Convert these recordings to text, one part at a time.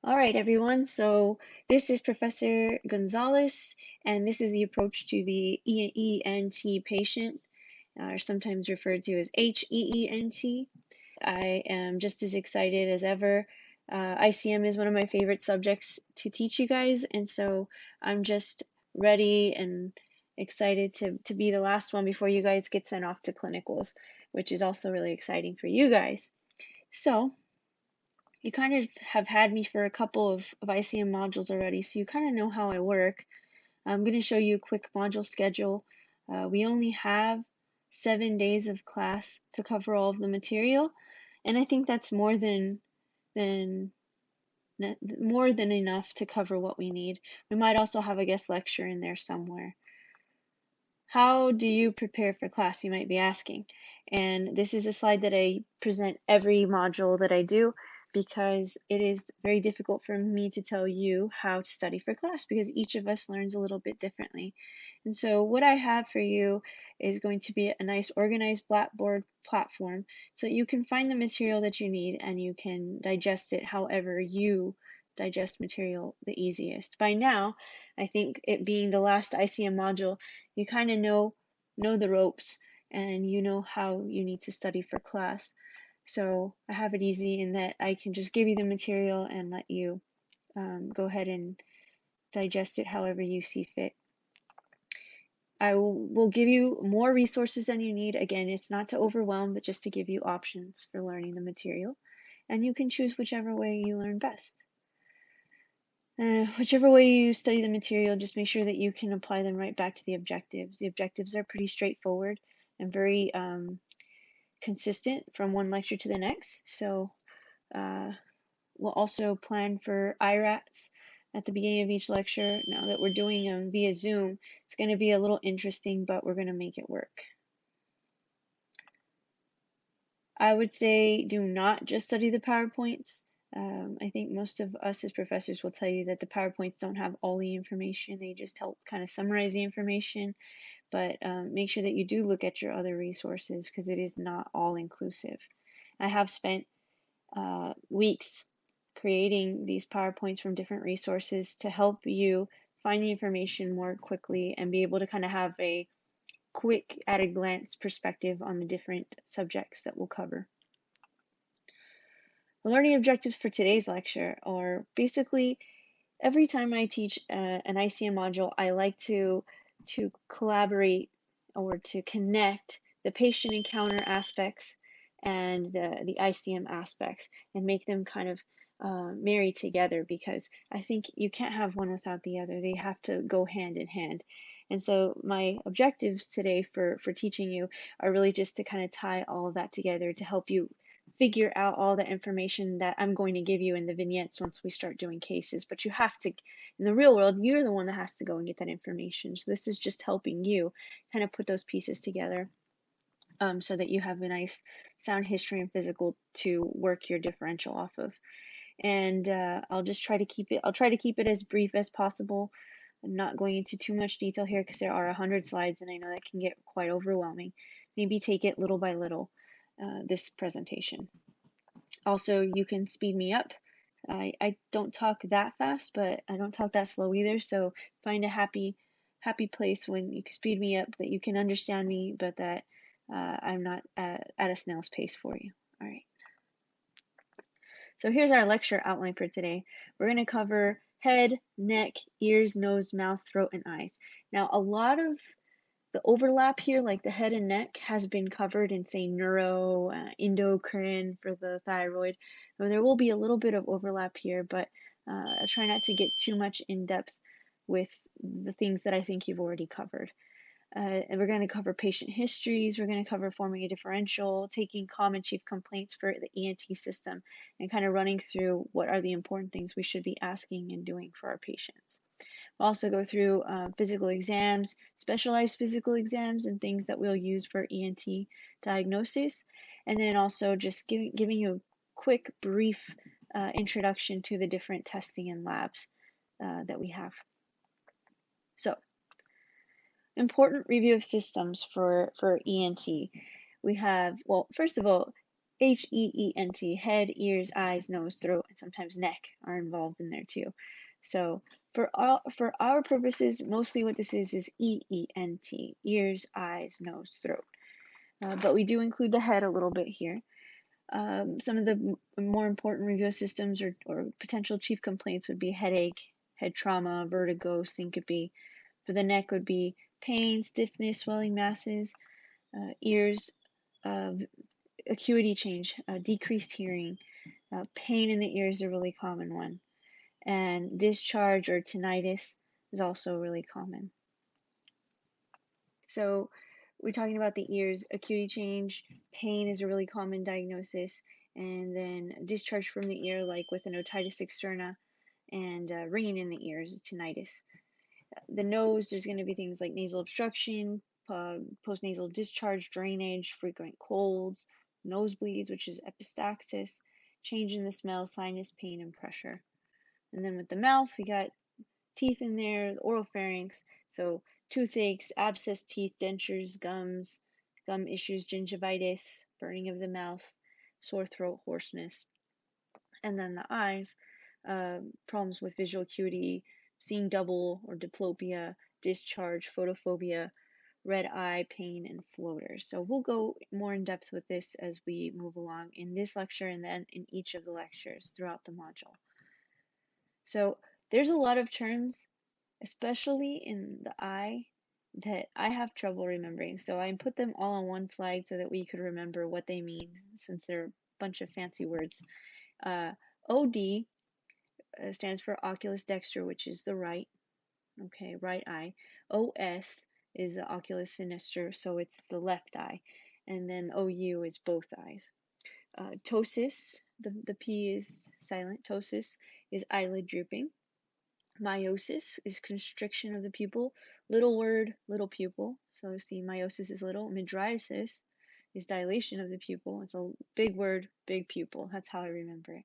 All right, everyone. So this is Professor Gonzalez, and this is the approach to the EENT patient, or sometimes referred to as HEENT. I am just as excited as ever. ICM is one of my favorite subjects to teach you guys, and so I'm just ready and excited to be the last one before you guys get sent off to clinicals, which is also really exciting for you guys. So you kind of have had me for a couple of ICM modules already, so you kind of know how I work. I'm going to show you a quick module schedule. We only have 7 days of class to cover all of the material, and I think that's than more than enough to cover what we need. We might also have a guest lecture in there somewhere. How do you prepare for class, you might be asking? And this is a slide that I present every module that I do because it is very difficult for me to tell you how to study for class because each of us learns a little bit differently. And so what I have for you is going to be a nice organized Blackboard platform so that you can find the material that you need and you can digest it however you digest material the easiest. By now, I think it being the last ICM module, you kind of know the ropes and you know how you need to study for class. So I have it easy in that I can just give you the material and let you go ahead and digest it however you see fit. I will give you more resources than you need. Again, it's not to overwhelm, but just to give you options for learning the material. And you can choose whichever way you learn best. Whichever way you study the material, just make sure that you can apply them right back to the objectives. The objectives are pretty straightforward and very consistent from one lecture to the next. So we'll also plan for IRATs at the beginning of each lecture. Now that we're doing them via Zoom, it's going to be a little interesting, but we're going to make it work. I would say do not just study the PowerPoints. I think most of us as professors will tell you that the PowerPoints don't have all the information. They just help kind of summarize the information, but make sure that you do look at your other resources because it is not all inclusive. I have spent weeks creating these PowerPoints from different resources to help you find the information more quickly and be able to kind of have a quick at a glance perspective on the different subjects that we'll cover. The learning objectives for today's lecture are basically every time I teach an ICM module, I like to collaborate or to connect the patient encounter aspects and the ICM aspects and make them kind of marry together because I think you can't have one without the other. They have to go hand in hand. And so my objectives today for teaching you are really just to kind of tie all of that together to help you figure out all the information that I'm going to give you in the vignettes once we start doing cases. But you have to, in the real world, you're the one that has to go and get that information. So this is just helping you kind of put those pieces together so that you have a nice sound history and physical to work your differential off of. And I'll try to keep it as brief as possible. I'm not going into too much detail here because there are 100 slides and I know that can get quite overwhelming. Maybe take it little by little. This presentation. Also, you can speed me up. I don't talk that fast, but I don't talk that slow either. So find a happy place when you can speed me up, that you can understand me, but that I'm not at a snail's pace for you. All right. So here's our lecture outline for today. We're going to cover head, neck, ears, nose, mouth, throat, and eyes. Now, a lot of the overlap here, like the head and neck, has been covered in, say, neuro, endocrine for the thyroid. So there will be a little bit of overlap here, but I try not to get too much in depth with the things that I think you've already covered. And we're going to cover patient histories. We're going to cover forming a differential, taking common chief complaints for the ENT system, and kind of running through what are the important things we should be asking and doing for our patients. We'll also go through physical exams, specialized physical exams, and things that we'll use for ENT diagnosis. And then also just giving you a quick, brief introduction to the different testing and labs that we have. So, important review of systems for ENT. We have, well, first of all, HEENT, head, ears, eyes, nose, throat, and sometimes neck are involved in there too. So for our purposes, mostly what this is EENT, ears, eyes, nose, throat. But we do include the head a little bit here. Some of the more important review systems or potential chief complaints would be headache, head trauma, vertigo, syncope. For the neck would be pain, stiffness, swelling masses, ears, uh, acuity change, decreased hearing, pain in the ears is a really common one, and discharge or tinnitus is also really common. So we're talking about the ears, acuity change, pain is a really common diagnosis, and then discharge from the ear, like with an otitis externa, and ringing in the ears, tinnitus. The nose, there's going to be things like nasal obstruction, postnasal discharge, drainage, frequent colds, nosebleeds, which is epistaxis, change in the smell, sinus pain, and pressure. And then with the mouth, we got teeth in there, the oral pharynx, so toothaches, abscessed teeth, dentures, gums, gum issues, gingivitis, burning of the mouth, sore throat, hoarseness. And then the eyes, problems with visual acuity, seeing double or diplopia, discharge, photophobia, red eye, pain, and floaters. So we'll go more in depth with this as we move along in this lecture and then in each of the lectures throughout the module. So there's a lot of terms, especially in the eye, that I have trouble remembering. So I put them all on one slide so that we could remember what they mean, since they're a bunch of fancy words. OD stands for oculus dexter, which is the right, okay, right eye. OS is the oculus sinister, so it's the left eye. And then OU is both eyes. Ptosis, the P is silent. Ptosis is eyelid drooping. Meiosis is constriction of the pupil. Little word, little pupil. So see, meiosis is little. Mydriasis is dilation of the pupil. It's a big word, big pupil. That's how I remember it.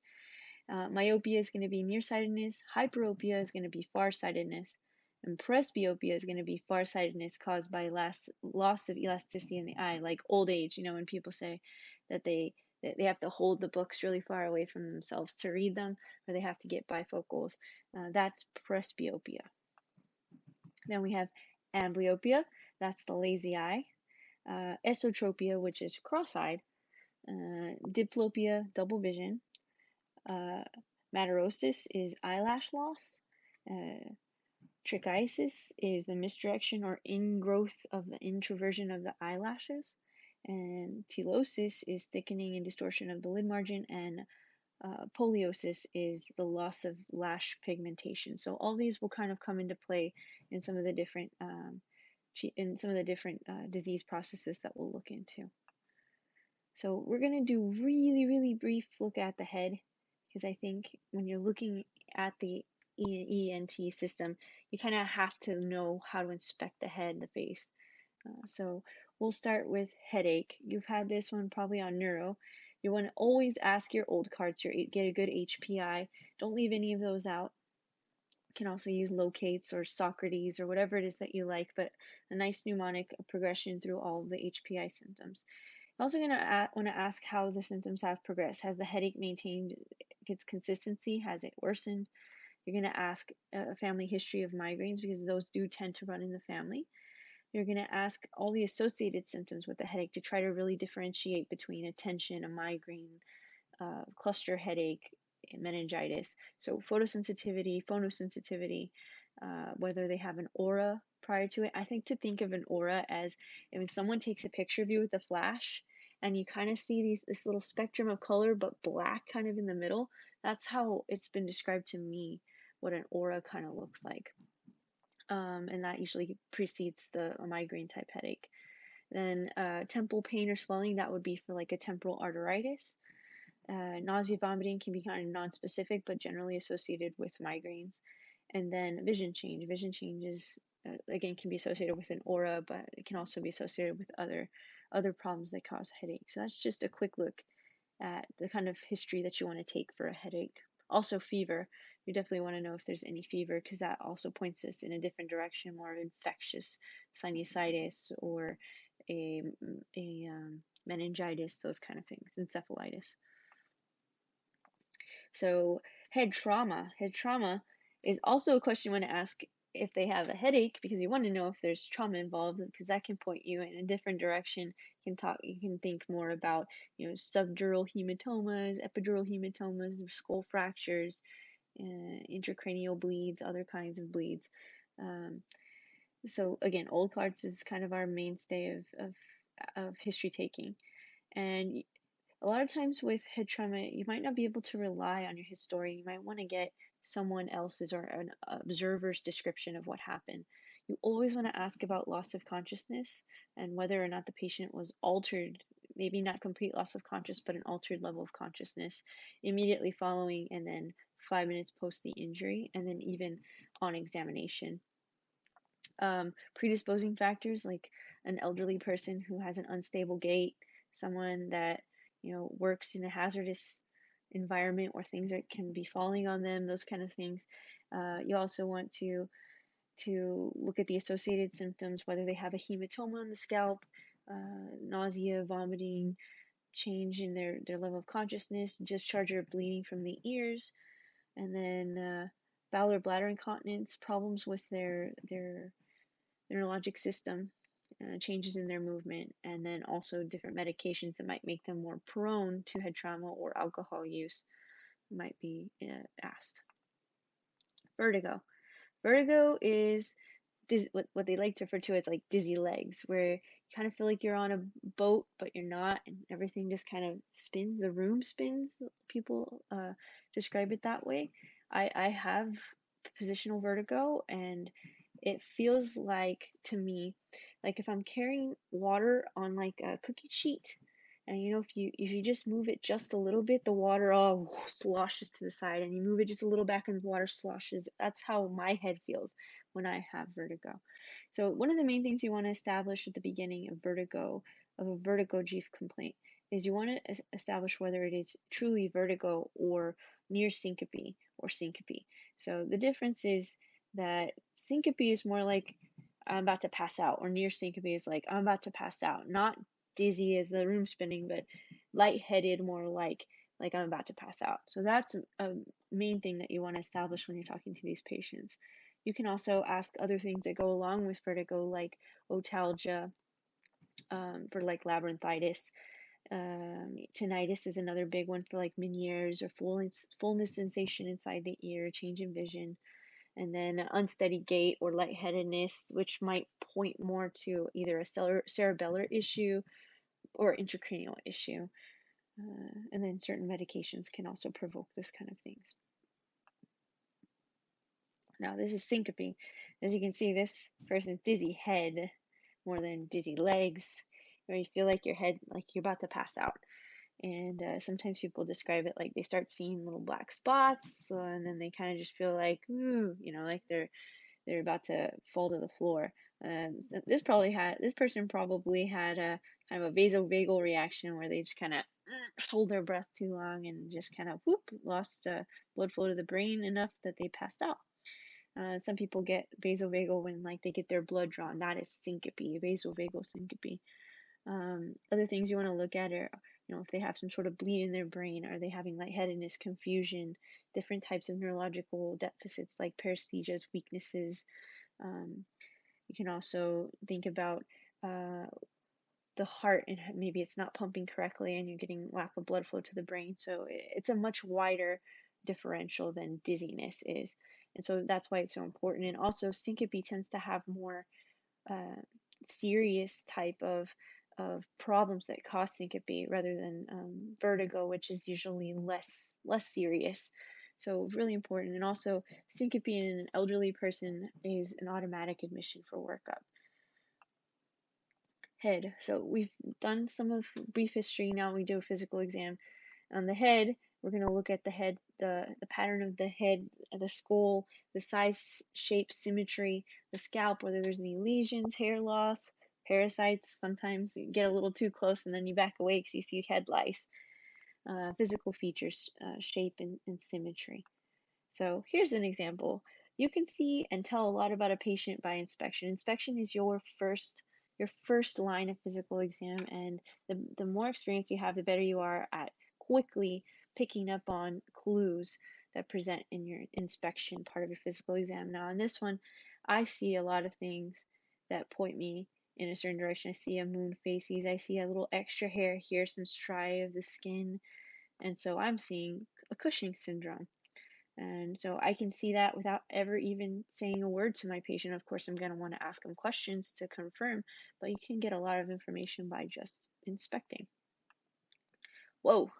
Myopia is going to be nearsightedness. Hyperopia is going to be farsightedness. And presbyopia is going to be farsightedness caused by loss of elasticity in the eye, like old age. You know, when people say that they have to hold the books really far away from themselves to read them, or they have to get bifocals. That's presbyopia. Then we have amblyopia. That's the lazy eye. Esotropia, which is cross-eyed. Diplopia, double vision. Matarosis is eyelash loss. Trichiasis is the misdirection or ingrowth of the introversion of the eyelashes. And telosis is thickening and distortion of the lid margin. And poliosis is the loss of lash pigmentation. So all these will kind of come into play in some of the different disease processes that we'll look into. So we're going to do really brief look at the head, because I think when you're looking at the EENT system, you kind of have to know how to inspect the head, the face. So we'll start with headache. You've had this one probably on neuro. You want to always ask your old cards, get a good HPI. Don't leave any of those out. You can also use locates or Socrates or whatever it is that you like, but a nice mnemonic progression through all of the HPI symptoms. I'm also going to want to ask how the symptoms have progressed. Has the headache maintained its consistency? Has it worsened? You're going to ask a family history of migraines, because those do tend to run in the family. You're going to ask all the associated symptoms with the headache to try to really differentiate between a tension, a migraine, cluster headache, meningitis. So photosensitivity, phonosensitivity, whether they have an aura prior to it. I think to think of an aura as when someone takes a picture of you with a flash and you kind of see this little spectrum of color but black kind of in the middle. That's how it's been described to me, what an aura kind of looks like. And that usually precedes a migraine type headache. Then temple pain or swelling, that would be for like a temporal arteritis. Nausea, vomiting can be kind of non-specific, but generally associated with migraines. And then vision change. Vision changes, again, can be associated with an aura, but it can also be associated with other problems that cause headache. So that's just a quick look at the kind of history that you want to take for a headache. Also fever. You definitely want to know if there's any fever, because that also points us in a different direction, more infectious sinusitis or a meningitis, those kind of things, encephalitis. So head trauma. Head trauma is also a question you want to ask if they have a headache, because you want to know if there's trauma involved, because that can point you in a different direction. You can think more about, subdural hematomas, epidural hematomas, skull fractures, intracranial bleeds, other kinds of bleeds. So again, old cards is kind of our mainstay of history taking. And a lot of times with head trauma, you might not be able to rely on your historian. You might want to get someone else's or an observer's description of what happened. You always want to ask about loss of consciousness and whether or not the patient was altered, maybe not complete loss of consciousness, but an altered level of consciousness immediately following, and then 5 minutes post the injury, and then even on examination. Predisposing factors like an elderly person who has an unstable gait, someone that works in a hazardous environment where things can be falling on them, those kind of things. You also want to look at the associated symptoms, whether they have a hematoma on the scalp, nausea, vomiting, change in their level of consciousness, discharge or bleeding from the ears, and then bowel or bladder incontinence, problems with their neurologic system, changes in their movement, and then also different medications that might make them more prone to head trauma or alcohol use might be asked. Vertigo. Vertigo is what they like to refer to as like dizzy legs, where you kind of feel like you're on a boat, but you're not, and everything just kind of spins. The room spins. People describe it that way. I have positional vertigo, and it feels like, to me, like if I'm carrying water on like a cookie sheet, and if you just move it just a little bit, the water all sloshes to the side, and you move it just a little back and the water sloshes. That's how my head feels when I have vertigo. So one of the main things you want to establish at the beginning of a vertigo chief complaint, is you want to establish whether it is truly vertigo or near syncope or syncope. So the difference is that syncope is more like I'm about to pass out, or near syncope is like I'm about to pass out, not dizzy as the room spinning, but lightheaded, more like I'm about to pass out. So that's a main thing that you want to establish when you're talking to these patients. You can also ask other things that go along with vertigo, like otalgia, for like labyrinthitis. Tinnitus is another big one for like Meniere's, or fullness sensation inside the ear, change in vision. And then unsteady gait or lightheadedness, which might point more to either a cerebellar issue or intracranial issue. And then certain medications can also provoke this kind of things. Now, this is syncope. As you can see, this person's dizzy head more than dizzy legs, where you feel like your head, like you're about to pass out. And sometimes people describe it like they start seeing little black spots, and then they kind of just feel like, ooh, like they're about to fall to the floor. So this person probably had a kind of a vasovagal reaction, where they just kind of hold their breath too long and just kind of lost blood flow to the brain enough that they passed out. Some people get vasovagal when like they get their blood drawn. That is syncope, vasovagal syncope. Other things you want to look at are, if they have some sort of bleed in their brain, are they having lightheadedness, confusion, different types of neurological deficits like paresthesias, weaknesses. You can also think about the heart, and maybe it's not pumping correctly and you're getting lack of blood flow to the brain. So it's a much wider differential than dizziness is. And so that's why it's so important. And also syncope tends to have more serious type of problems that cause syncope, rather than vertigo, which is usually less serious. So really important. And also syncope in an elderly person is an automatic admission for workup. Head. So we've done some of brief history. Now we do a physical exam. On the head, we're going to look at the head, the pattern of the head, the skull, the size, shape, symmetry, the scalp, whether there's any lesions, hair loss, parasites. Sometimes you get a little too close and then you back away because you see head lice. Physical features, shape, and symmetry. So here's an example. You can see and tell a lot about a patient by inspection. Inspection is your first your first line of physical exam, and the more experience you have, the better you are at quickly picking up on clues that present in your inspection part of your physical exam. Now, in this one, I see a lot of things that point me in a certain direction. I see a moon facies, I see a little extra hair here, some striae of the skin, and so I'm seeing a Cushing syndrome. And so I can see that without ever even saying a word to my patient. Of course, I'm going to want to ask them questions to confirm, but you can get a lot of information by just inspecting. Whoa,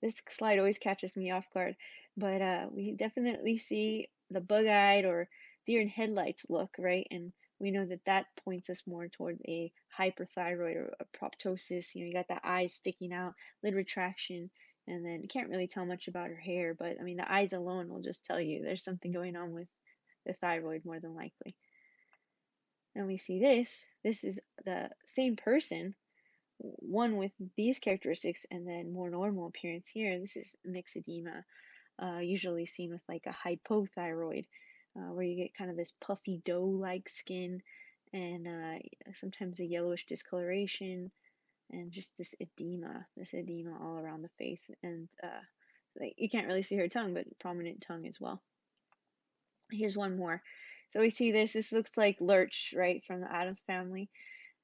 this slide always catches me off guard, but we definitely see the bug-eyed or deer in headlights look, right? And we know that that points us more towards a hyperthyroid or a proptosis. You got the eyes sticking out, lid retraction, and then you can't really tell much about her hair, but I mean, the eyes alone will just tell you there's something going on with the thyroid more than likely. And we see this. This is the same person, one with these characteristics and then more normal appearance here. This is myxedema, usually seen with like a hypothyroid, where you get kind of this puffy dough-like skin and sometimes a yellowish discoloration and just this edema all around the face. And like, you can't really see her tongue, but prominent tongue as well. Here's one more. So we see this. This looks like Lurch, right, from the Addams Family,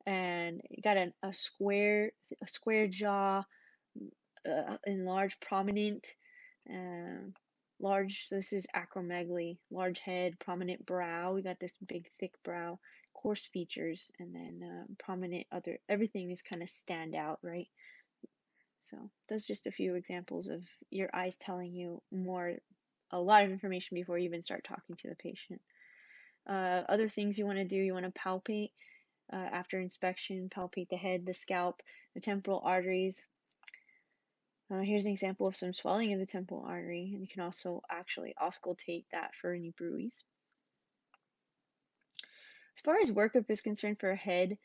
and you got a square jaw, enlarged, prominent, large. So this is acromegaly, large head, prominent brow. We got this big thick brow, coarse features, and then prominent other. Everything is kind of stand out, right? So those are just a few examples of your eyes telling you a lot of information before you even start talking to the patient. Other things you want to do, you want to palpate after inspection, palpate the head, the scalp, the temporal arteries. Here's an example of some swelling of the temporal artery, and you can also actually auscultate that for any bruise. As far as workup is concerned for a head,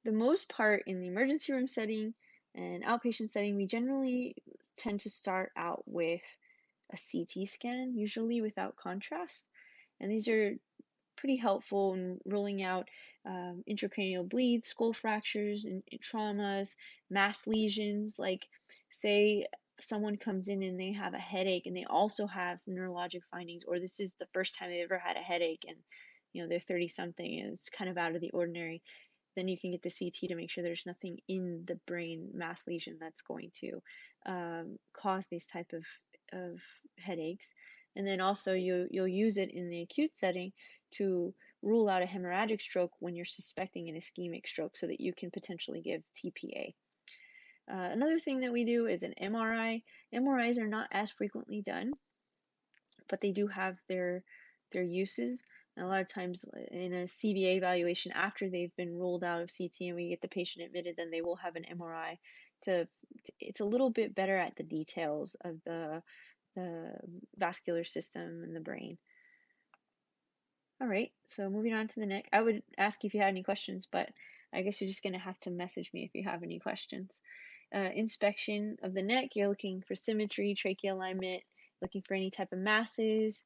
the most part in the emergency room setting and outpatient setting, we generally tend to start out with a CT scan, usually without contrast. And these are pretty helpful in ruling out intracranial bleeds, skull fractures, and traumas, mass lesions. Like, say someone comes in and they have a headache and they also have neurologic findings, or this is the first time they've ever had a headache and they're 30 something and it's kind of out of the ordinary, then you can get the CT to make sure there's nothing in the brain mass lesion that's going to cause these type of headaches. And then also you'll use it in the acute setting to rule out a hemorrhagic stroke when you're suspecting an ischemic stroke so that you can potentially give TPA. Another thing that we do is an MRI. MRIs are not as frequently done, but they do have their uses. And a lot of times in a CVA evaluation, after they've been ruled out of CT and we get the patient admitted, then they will have an MRI it's a little bit better at the details of the vascular system and the brain. All right, so moving on to the neck. I would ask if you had any questions, but I guess you're just going to have to message me if you have any questions. Inspection of the neck, you're looking for symmetry, trachea alignment, looking for any type of masses,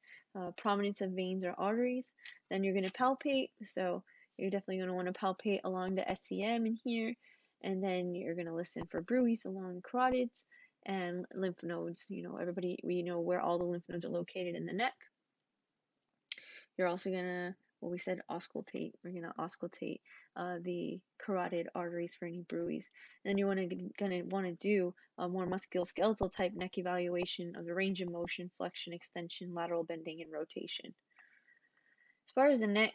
prominence of veins or arteries. Then you're going to palpate, so you're definitely going to want to palpate along the SCM in here, and then you're going to listen for bruits along the carotids and lymph nodes. We know where all the lymph nodes are located in the neck. You're also gonna, we said auscultate. We're gonna auscultate the carotid arteries for any bruits. Then you gonna want to do a more musculoskeletal type neck evaluation of the range of motion, flexion, extension, lateral bending, and rotation. As far as the neck,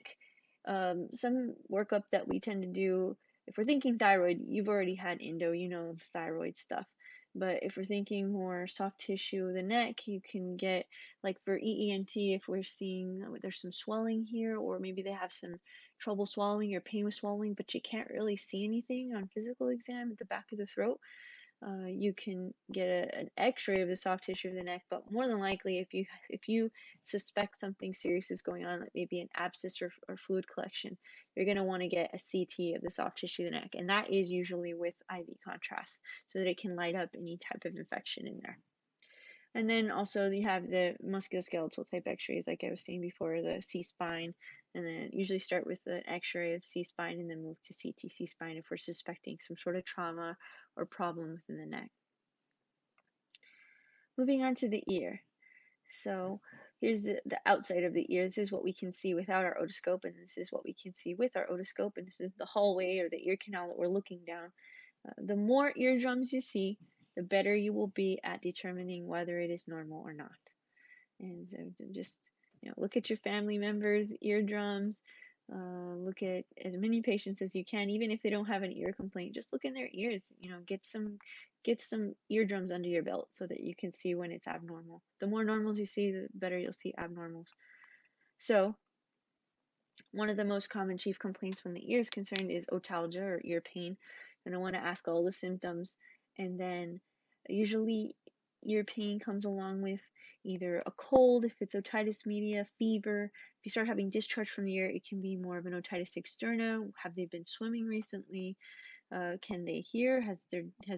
some workup that we tend to do, if we're thinking thyroid, you've already had endo, the thyroid stuff. But if we're thinking more soft tissue of the neck, you can get, like for EENT, if we're seeing there's some swelling here, or maybe they have some trouble swallowing or pain with swallowing, but you can't really see anything on physical exam at the back of the throat. You can get an x-ray of the soft tissue of the neck, but more than likely, if you suspect something serious is going on, like maybe an abscess or fluid collection, you're going to want to get a CT of the soft tissue of the neck, and that is usually with IV contrast so that it can light up any type of infection in there. And then also you have the musculoskeletal type x-rays, like I was saying before, the C-spine, and then usually start with an x-ray of C-spine and then move to CT C-spine if we're suspecting some sort of trauma or problem within the neck. Moving on to the ear. So here's the outside of the ear. This is what we can see without our otoscope, and this is what we can see with our otoscope, and this is the hallway or the ear canal that we're looking down. The more eardrums you see, the better you will be at determining whether it is normal or not. And so just look at your family members' eardrums. Look at as many patients as you can, even if they don't have an ear complaint. Just look in their ears. Get some eardrums under your belt so that you can see when it's abnormal. The more normals you see, the better you'll see abnormals. So one of the most common chief complaints when the ear is concerned is otalgia or ear pain. And I want to ask all the symptoms, and then usually ear pain comes along with either a cold, if it's otitis media, fever. If you start having discharge from the ear, it can be more of an otitis externa. Have they been swimming recently? Can they hear? Has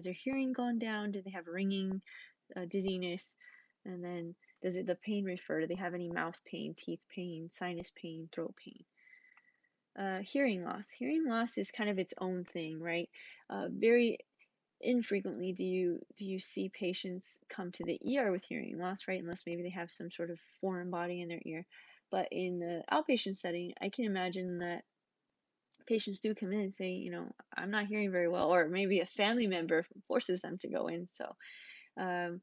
their hearing gone down? Do they have ringing, dizziness? And then does the pain refer? Do they have any mouth pain, teeth pain, sinus pain, throat pain? Hearing loss. Hearing loss is kind of its own thing, right? Very infrequently do you see patients come to the ER with hearing loss, right? Unless maybe they have some sort of foreign body in their ear. But in the outpatient setting, I can imagine that patients do come in and say, I'm not hearing very well, or maybe a family member forces them to go in. So um,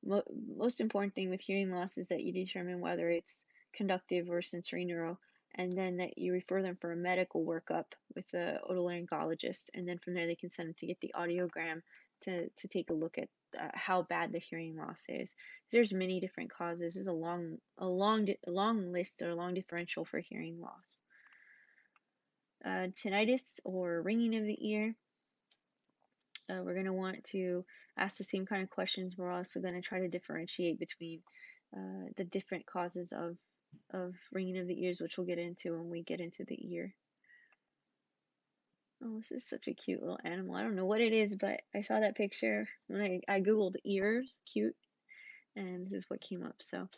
most important thing with hearing loss is that you determine whether it's conductive or sensory neuro, and then that you refer them for a medical workup with the otolaryngologist, and then from there they can send them to get the audiogram to take a look at how bad the hearing loss is. There's many different causes. There's a long list or a long differential for hearing loss. Tinnitus or ringing of the ear. We're going to want to ask the same kind of questions. We're also going to try to differentiate between the different causes of ringing of the ears, which we'll get into when we get into the ear. Oh, this is such a cute little animal. I don't know what it is, but I saw that picture when I googled ears, cute, and this is what came up. So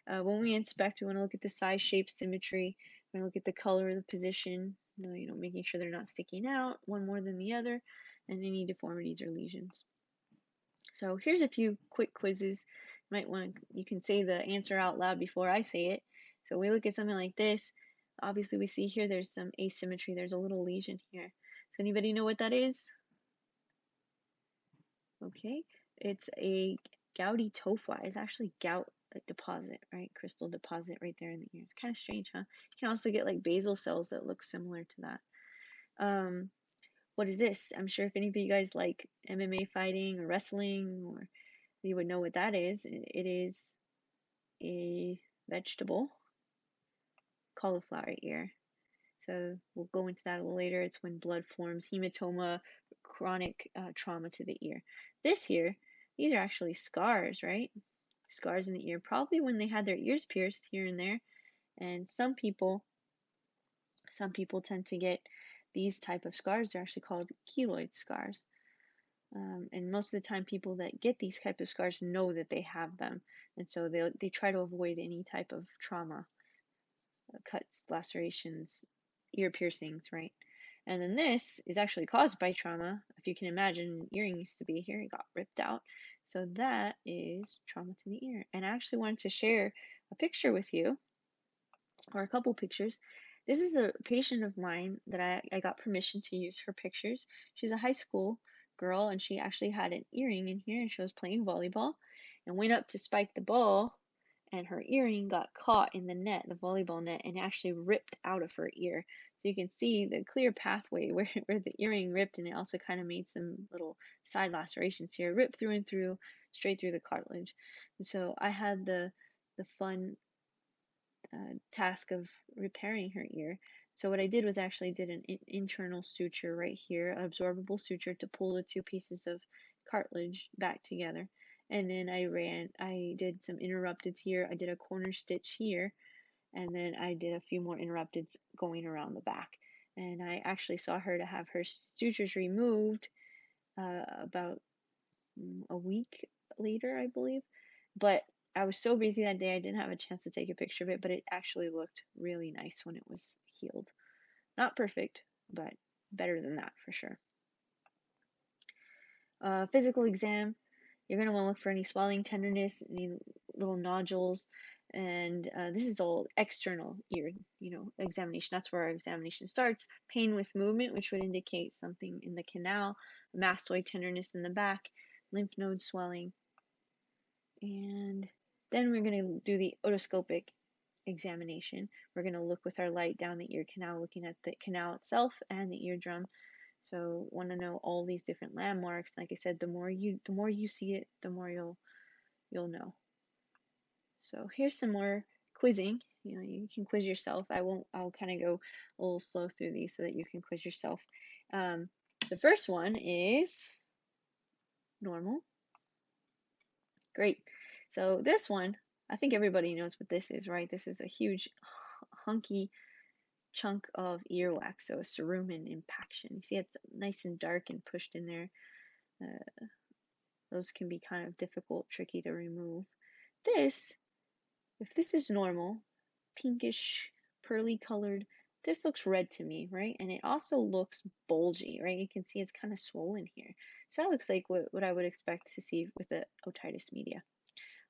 when we inspect, we want to look at the size, shape, symmetry. We're going to look at the color, the position, making sure they're not sticking out one more than the other, and any deformities or lesions. So here's a few quick quizzes. You can say the answer out loud before I say it. So we look at something like this. Obviously we see here there's some asymmetry. There's a little lesion here. Does anybody know what that is? Okay, it's a gouty tophi. It's actually gout deposit, right? Crystal deposit right there in the ear. It's kind of strange, huh? You can also get like basal cells that look similar to that. What is this? I'm sure if any of you guys like MMA fighting or wrestling, or you would know what that is. It is a vegetable, cauliflower ear. So we'll go into that a little later. It's when blood forms, hematoma, chronic trauma to the ear. This here, these are actually scars, right? Scars in the ear, probably when they had their ears pierced here and there. And some people tend to get these type of scars. They're actually called keloid scars. And most of the time, people that get these type of scars know that they have them, and so they try to avoid any type of trauma, cuts, lacerations, ear piercings, right? And then this is actually caused by trauma. If you can imagine, an earring used to be here, it got ripped out. So that is trauma to the ear. And I actually wanted to share a picture with you, or a couple pictures. This is a patient of mine that I got permission to use her pictures. She's a high school girl, and she actually had an earring in here, and she was playing volleyball and went up to spike the ball, and her earring got caught in the net, the volleyball net, and actually ripped out of her ear. So you can see the clear pathway where the earring ripped, and it also kind of made some little side lacerations here, ripped through and through, straight through the cartilage. And so I had the fun task of repairing her ear. So what I did was actually did an internal suture right here, an absorbable suture to pull the two pieces of cartilage back together. And then I did some interrupteds here. I did a corner stitch here, and then I did a few more interrupteds going around the back. And I actually saw her to have her sutures removed about a week later, I believe. But I was so busy that day I didn't have a chance to take a picture of it, but it actually looked really nice when it was healed. Not perfect, but better than that for sure. Physical exam, you're going to want to look for any swelling, tenderness, any little nodules, and this is all external ear, examination. That's where our examination starts. Pain with movement, which would indicate something in the canal, mastoid tenderness in the back, lymph node swelling, and then we're going to do the otoscopic examination. We're going to look with our light down the ear canal, looking at the canal itself and the eardrum. So want to know all these different landmarks. Like I said, the more you see it, the more you'll know. So here's some more quizzing. You can quiz yourself. I'll kind of go a little slow through these so that you can quiz yourself. The first one is normal. Great. So this one, I think everybody knows what this is, right? This is a huge hunky chunk of earwax, so a cerumen impaction. You see it's nice and dark and pushed in there. Those can be kind of difficult, tricky to remove. If this is normal, pinkish, pearly colored, this looks red to me, right? And it also looks bulgy, right? You can see it's kind of swollen here. So that looks like what I would expect to see with the otitis media.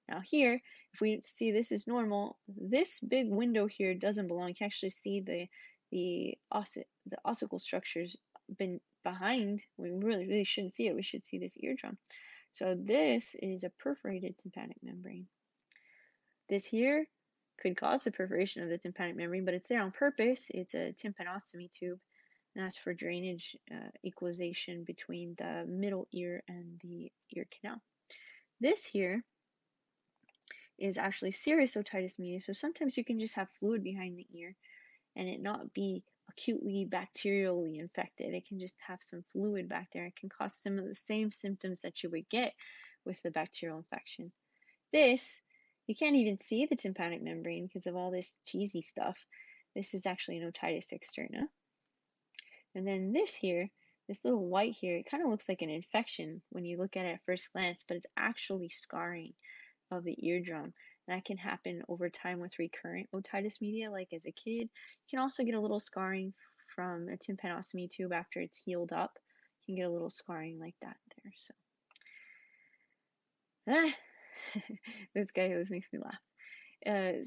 Now here, if we see this is normal, this big window here doesn't belong. You can actually see the ossicle structures behind. We really shouldn't see it. We should see this eardrum. So this is a perforated tympanic membrane. This here could cause the perforation of the tympanic membrane, but it's there on purpose. It's a tympanostomy tube, and that's for drainage equalization between the middle ear and the ear canal. This here is actually serous otitis media. So sometimes you can just have fluid behind the ear and it not be acutely bacterially infected. It can just have some fluid back there. It can cause some of the same symptoms that you would get with the bacterial infection. This, you can't even see the tympanic membrane because of all this cheesy stuff. This is actually an otitis externa. And then this here, this little white here, it kind of looks like an infection when you look at it at first glance, but it's actually scarring of the eardrum. That can happen over time with recurrent otitis media, like as a kid. You can also get a little scarring from a tympanostomy tube after it's healed up. You can get a little scarring like that there. So, this guy always makes me laugh.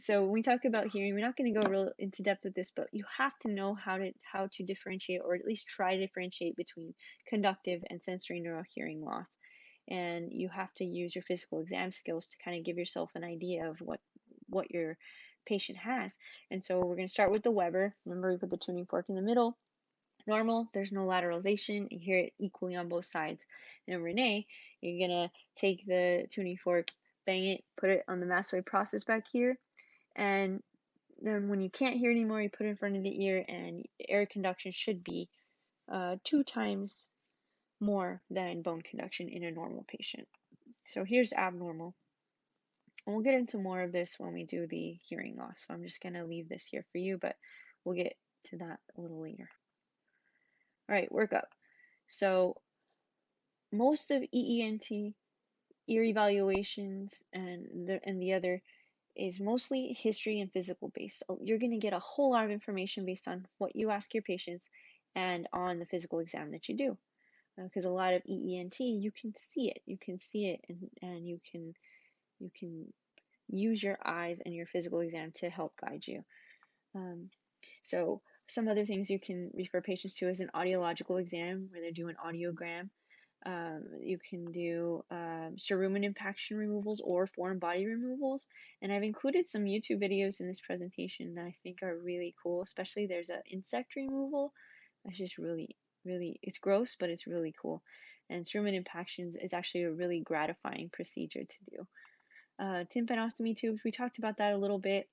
So when we talk about hearing, we're not going to go real into depth with this, but you have to know how to differentiate, or at least try to differentiate between conductive and sensory neural hearing loss. And you have to use your physical exam skills to kind of give yourself an idea of what your patient has. And so we're going to start with the Weber. Remember, we put the tuning fork in the middle. Normal, there's no lateralization. You hear it equally on both sides. And Renee, you're going to take the tuning fork, bang it, put it on the mastoid process back here. And then when you can't hear anymore, you put it in front of the ear, and air conduction should be 2 times more than bone conduction in a normal patient. So here's abnormal. And we'll get into more of this when we do the hearing loss. So I'm just going to leave this here for you, but we'll get to that a little later. All right, workup. So most of EENT, ear evaluations, and the other is mostly history and physical based. So you're going to get a whole lot of information based on what you ask your patients and on the physical exam that you do. Because a lot of EENT, you can see it, and you can use your eyes and your physical exam to help guide you. So some other things you can refer patients to is an audiological exam where they do an audiogram. You can do cerumen impaction removals or foreign body removals. And I've included some YouTube videos in this presentation that I think are really cool, especially there's an insect removal. It's just really, it's gross, but it's really cool. And cerumen impactions is actually a really gratifying procedure to do. Tympanostomy tubes, we talked about that a little bit.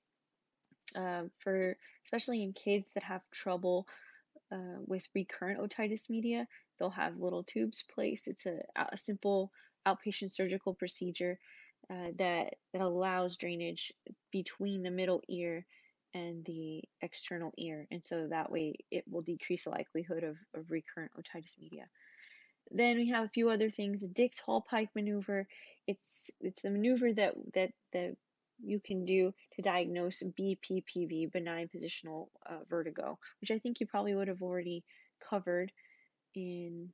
For especially in kids that have trouble with recurrent otitis media, they'll have little tubes placed. It's a simple outpatient surgical procedure that allows drainage between the middle ear and the external ear, and so that way it will decrease the likelihood of recurrent otitis media. Then we have a few other things. The Dix-Hallpike maneuver. It's the maneuver that you can do to diagnose BPPV, benign positional vertigo, which I think you probably would have already covered in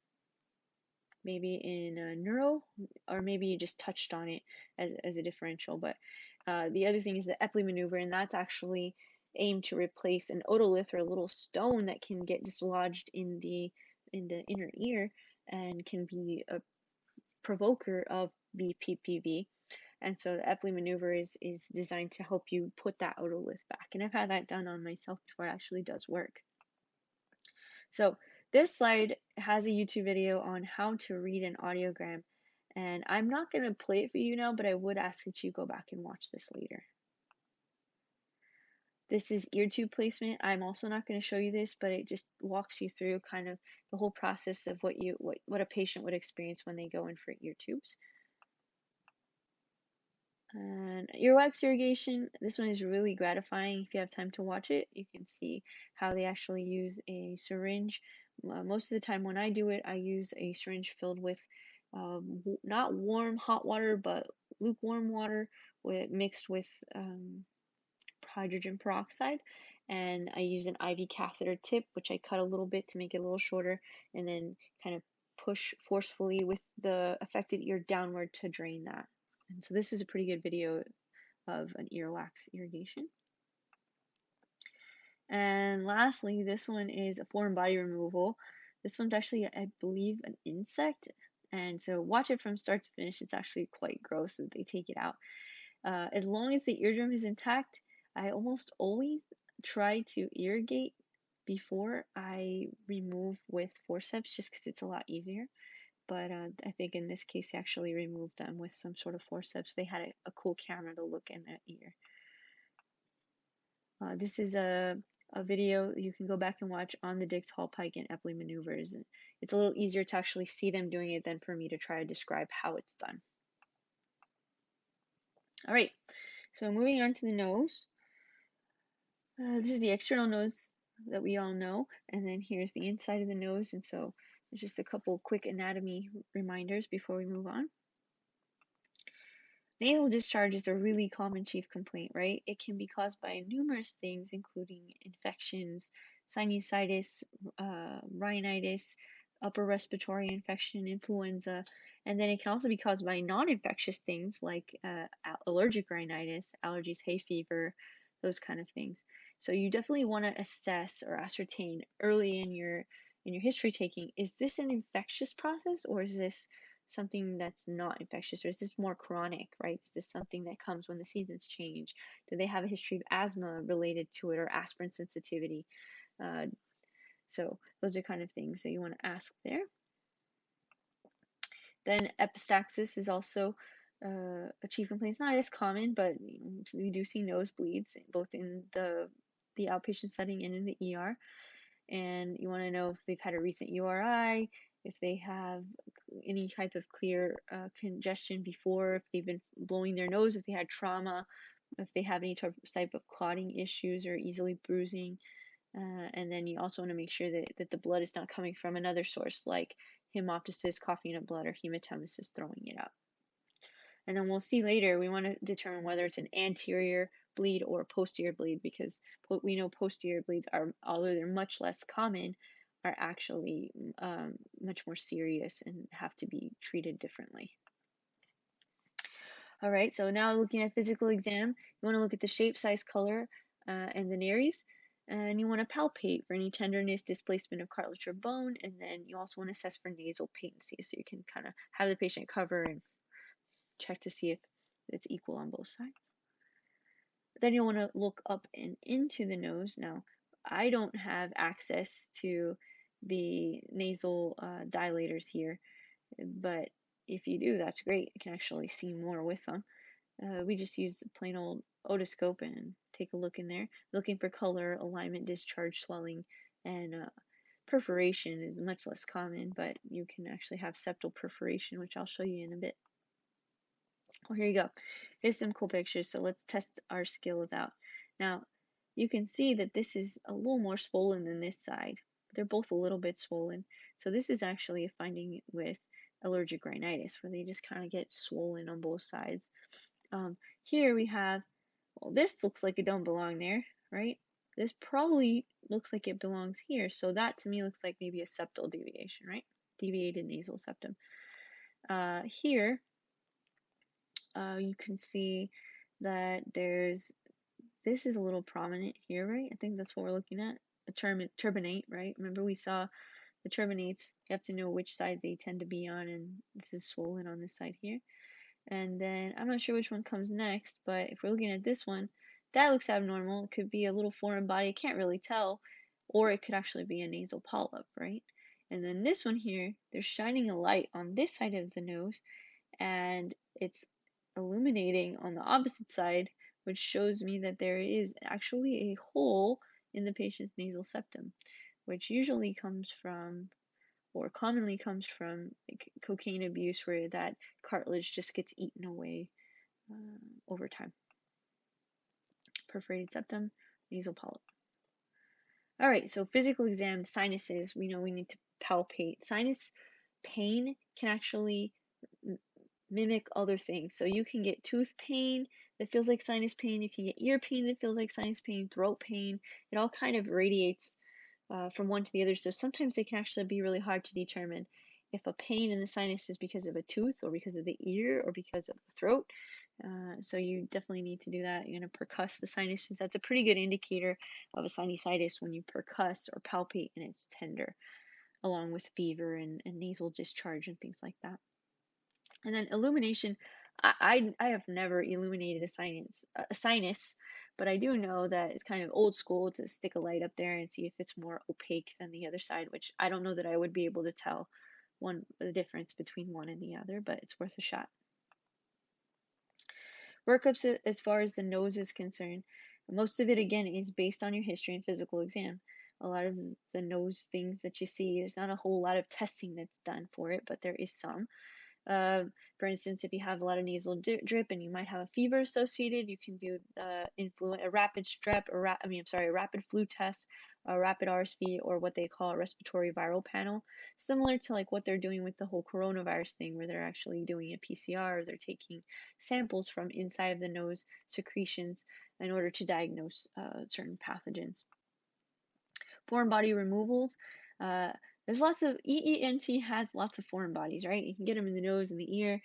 maybe in neuro, or maybe you just touched on it as a differential. But the other thing is the Epley maneuver, and that's actually aimed to replace an otolith, or a little stone that can get dislodged in the inner ear and can be a provoker of BPPV. And so the Epley maneuver is designed to help you put that otolith back. And I've had that done on myself before. It actually does work. So this slide has a YouTube video on how to read an audiogram. And I'm not going to play it for you now, but I would ask that you go back and watch this later. This is ear tube placement. I'm also not going to show you this, but it just walks you through kind of the whole process of what a patient would experience when they go in for ear tubes. And earwax irrigation, this one is really gratifying. If you have time to watch it, you can see how they actually use a syringe. Most of the time when I do it, I use a syringe filled with not warm hot water, but lukewarm water mixed with hydrogen peroxide. And I use an IV catheter tip, which I cut a little bit to make it a little shorter, and then kind of push forcefully with the affected ear downward to drain that. And so this is a pretty good video of an earwax irrigation. And lastly, this one is a foreign body removal. This one's actually, I believe, an insect. And so watch it from start to finish. It's actually quite gross if they take it out. As long as the eardrum is intact, I almost always try to irrigate before I remove with forceps, just because it's a lot easier. But I think in this case, they actually removed them with some sort of forceps. They had a cool camera to look in the ear. This is a video you can go back and watch on the Dix-Hallpike and Epley maneuvers. It's a little easier to actually see them doing it than for me to try to describe how it's done. All right, so moving on to the nose. This is the external nose that we all know, and then here's the inside of the nose. And so there's just a couple quick anatomy reminders before we move on. Nasal discharge is a really common chief complaint, right? It can be caused by numerous things, including infections, sinusitis, rhinitis, upper respiratory infection, influenza, and then it can also be caused by non-infectious things like allergic rhinitis, allergies, hay fever, those kind of things. So you definitely want to assess or ascertain early in your history taking, is this an infectious process, or is this something that's not infectious, or is this more chronic, right? Is this something that comes when the seasons change? Do they have a history of asthma related to it, or aspirin sensitivity? So those are kind of things that you want to ask there. Then epistaxis is also a chief complaint. It's not as common, but we do see nosebleeds both in the outpatient setting and in the ER. And you want to know if they've had a recent URI, if they have any type of clear congestion before, if they've been blowing their nose, if they had trauma, if they have any type of clotting issues or easily bruising. And then you also want to make sure that the blood is not coming from another source like hemoptysis, coughing up blood, or hematemesis throwing it up. And then we'll see later, we want to determine whether it's an anterior bleed or a posterior bleed, because we know posterior bleeds are, although they're much less common, are actually much more serious and have to be treated differently. All right, so now looking at physical exam, you want to look at the shape, size, color, and the nares. And you want to palpate for any tenderness, displacement of cartilage or bone, and then you also want to assess for nasal patency, so you can kind of have the patient cover and check to see if it's equal on both sides. Then you'll want to look up and into the nose. Now, I don't have access to the nasal dilators here, but if you do, that's great. You can actually see more with them. We just use a plain old otoscope and take a look in there, looking for color, alignment, discharge, swelling, and perforation is much less common, but you can actually have septal perforation, which I'll show you in a bit. Well, here you go. Here's some cool pictures, so let's test our skills out. Now, you can see that this is a little more swollen than this side, they're both a little bit swollen. So this is actually a finding with allergic rhinitis, where they just kind of get swollen on both sides. Here we have, well, this looks like it don't belong there, right? This probably looks like it belongs here. So that to me looks like maybe a septal deviation, right? Deviated nasal septum. Here, you can see that this is a little prominent here, right? I think that's what we're looking at. A turbinate, right? Remember we saw the turbinates, you have to know which side they tend to be on, and this is swollen on this side here. And then I'm not sure which one comes next, but if we're looking at this one, that looks abnormal. It could be a little foreign body, I can't really tell, or it could actually be a nasal polyp, right? And then this one here, they're shining a light on this side of the nose, and it's illuminating on the opposite side, which shows me that there is actually a hole in the patient's nasal septum, which usually comes from, or commonly comes from, like, cocaine abuse, where that cartilage just gets eaten away over time. Perforated septum, nasal polyp. All right, so physical exam, sinuses, we know we need to palpate. Sinus pain can actually mimic other things. So you can get tooth pain that feels like sinus pain, you can get ear pain that feels like sinus pain, throat pain. It all kind of radiates from one to the other. So sometimes it can actually be really hard to determine if a pain in the sinus is because of a tooth or because of the ear or because of the throat. So you definitely need to do that. You're going to percuss the sinuses. That's a pretty good indicator of a sinusitis when you percuss or palpate and it's tender, along with fever and nasal discharge and things like that. And then illumination, I have never illuminated a sinus, but I do know that it's kind of old school to stick a light up there and see if it's more opaque than the other side, which I don't know that I would be able to tell the difference between one and the other, but it's worth a shot. Workups as far as the nose is concerned, most of it again is based on your history and physical exam. A lot of the nose things that you see, there's not a whole lot of testing that's done for it, but there is some. For instance, if you have a lot of nasal drip and you might have a fever associated, you can do a rapid strep, or a rapid flu test, a rapid RSV, or what they call a respiratory viral panel, similar to like what they're doing with the whole coronavirus thing, where they're actually doing a PCR, or they're taking samples from inside of the nose secretions in order to diagnose certain pathogens. Foreign body removals. There's lots of EENT has lots of foreign bodies, right? You can get them in the nose and the ear.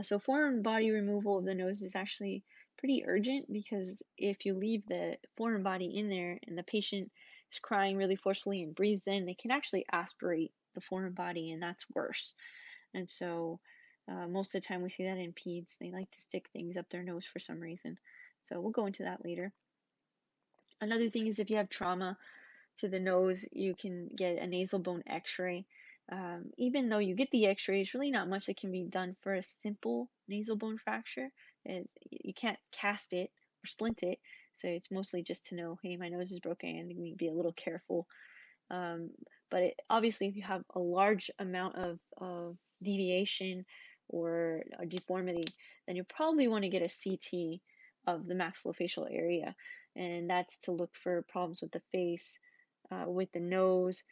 So foreign body removal of the nose is actually pretty urgent, because if you leave the foreign body in there and the patient is crying really forcefully and breathes in, they can actually aspirate the foreign body, and that's worse. And so most of the time we see that in peds. They like to stick things up their nose for some reason. So we'll go into that later. Another thing is if you have trauma to the nose, you can get a nasal bone x-ray. Even though you get the x-ray, there's really not much that can be done for a simple nasal bone fracture. You can't cast it or splint it, so it's mostly just to know, hey, my nose is broken, and you need to be a little careful. But obviously, if you have a large amount of deviation or a deformity, then you probably want to get a CT of the maxillofacial area, and that's to look for problems with the face, with the nose,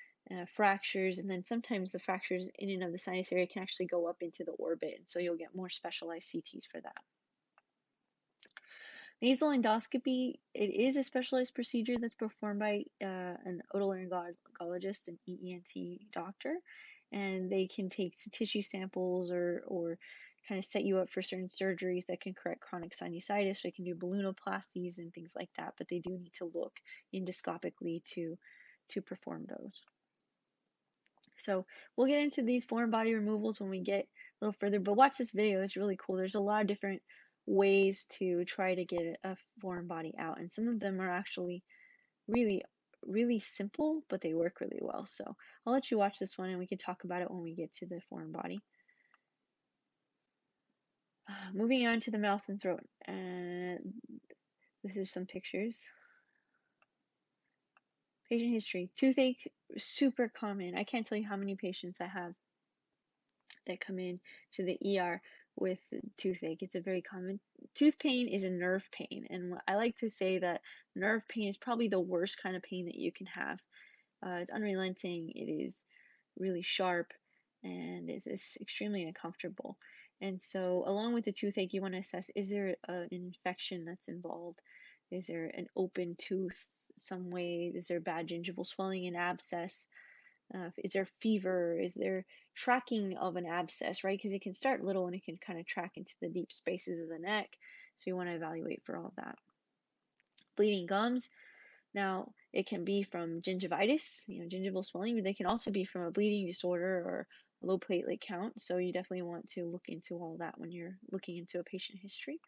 fractures, and then sometimes the fractures in and of the sinus area can actually go up into the orbit, and so you'll get more specialized CTs for that. Nasal endoscopy, it is a specialized procedure that's performed by an otolaryngologist, an EENT doctor, and they can take tissue samples or kind of set you up for certain surgeries that can correct chronic sinusitis. They can do balloonoplasties and things like that, but they do need to look endoscopically to perform those. So we'll get into these foreign body removals when we get a little further, but watch this video, it's really cool. There's a lot of different ways to try to get a foreign body out, and some of them are actually really, really simple, but they work really well. So I'll let you watch this one and we can talk about it when we get to the foreign body. Moving on to the mouth and throat. This is some pictures. Patient history. Toothache, super common. I can't tell you how many patients I have that come in to the ER with toothache. It's a very common. Tooth pain is a nerve pain, and I like to say that nerve pain is probably the worst kind of pain that you can have. It's unrelenting. It is really sharp, and it's extremely uncomfortable. And so, along with the toothache, you want to assess, is there an infection that's involved? Is there an open tooth some way? Is there bad gingival swelling and abscess? Is there fever? Is there tracking of an abscess, right? Because it can start little and it can kind of track into the deep spaces of the neck. So you want to evaluate for all of that. Bleeding gums. Now, it can be from gingivitis, gingival swelling, but they can also be from a bleeding disorder or a low platelet count. So you definitely want to look into all that when you're looking into a patient history.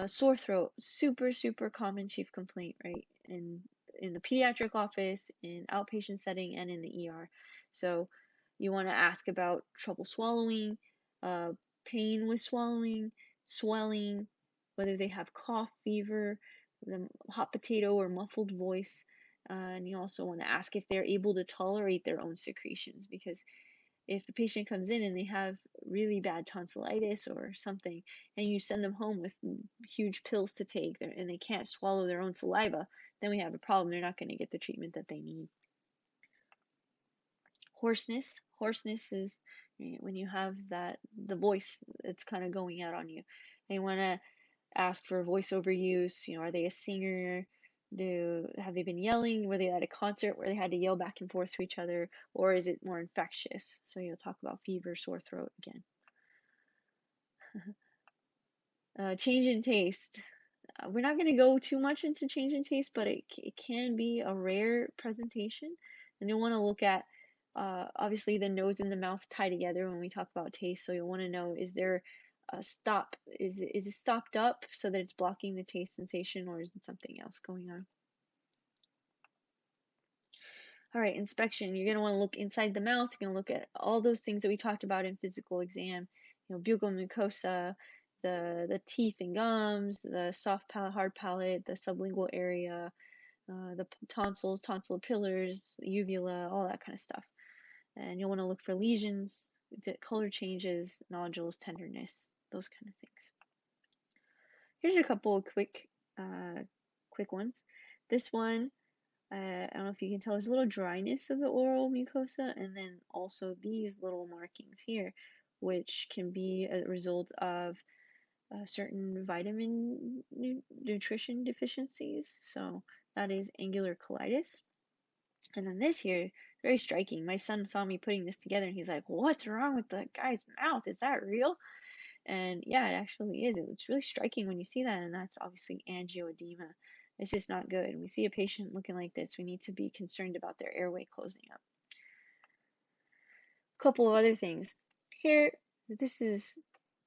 Sore throat, super, super common chief complaint, right? In the pediatric office, in outpatient setting, and in the ER. So you want to ask about trouble swallowing, pain with swallowing, swelling, whether they have cough, fever, the hot potato or muffled voice. And you also want to ask if they're able to tolerate their own secretions, because if the patient comes in and they have really bad tonsillitis or something, and you send them home with huge pills to take and they can't swallow their own saliva, then we have a problem. They're not going to get the treatment that they need. Hoarseness. Hoarseness is when you have the voice that's kind of going out on you. And you want to ask for voiceover use. Are they a singer? Have they been yelling? Were they at a concert where they had to yell back and forth to each other, or is it more infectious? So you'll talk about fever, sore throat again. Change in taste. We're not going to go too much into change in taste, but it can be a rare presentation, and you'll want to look at obviously the nose and the mouth tie together when we talk about taste. So you'll want to know, is there a stop? Is it stopped up so that it's blocking the taste sensation, or is it something else going on? All right, inspection. You're going to want to look inside the mouth. You're going to look at all those things that we talked about in physical exam. Buccal mucosa, the teeth and gums, the soft palate, hard palate, the sublingual area, the tonsils, tonsillar pillars, uvula, all that kind of stuff. And you'll want to look for lesions, color changes, nodules, tenderness, those kind of things. Here's a couple of quick ones. This one, I don't know if you can tell, there's a little dryness of the oral mucosa, and then also these little markings here, which can be a result of certain vitamin nutrition deficiencies. So that is angular colitis. And then this here, very striking. My son saw me putting this together and he's like, "What's wrong with the guy's mouth? Is that real?" And yeah, it actually is. It's really striking when you see that, and that's obviously angioedema. It's just not good. We see a patient looking like this, we need to be concerned about their airway closing up. A couple of other things. Here, this is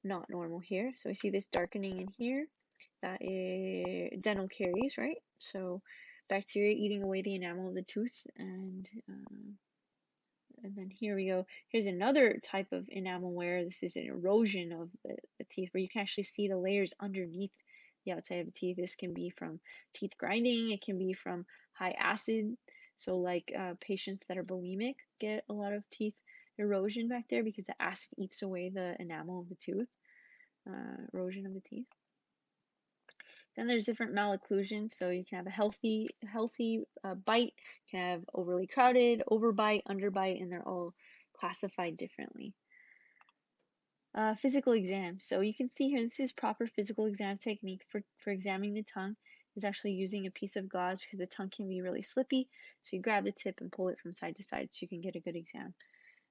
not normal here. So we see this darkening in here. That is dental caries, right? So bacteria eating away the enamel of the tooth, and then here we go. Here's another type of enamel wear. This is an erosion of the teeth, where you can actually see the layers underneath the outside of the teeth. This can be from teeth grinding. It can be from high acid. So like patients that are bulimic get a lot of teeth erosion back there because the acid eats away the enamel of the tooth, erosion of the teeth. Then there's different malocclusions. So you can have a healthy bite, you can have overly crowded, overbite, underbite, and they're all classified differently. Physical exam. So you can see here, this is proper physical exam technique for examining the tongue. Is actually using a piece of gauze because the tongue can be really slippy. So you grab the tip and pull it from side to side so you can get a good exam.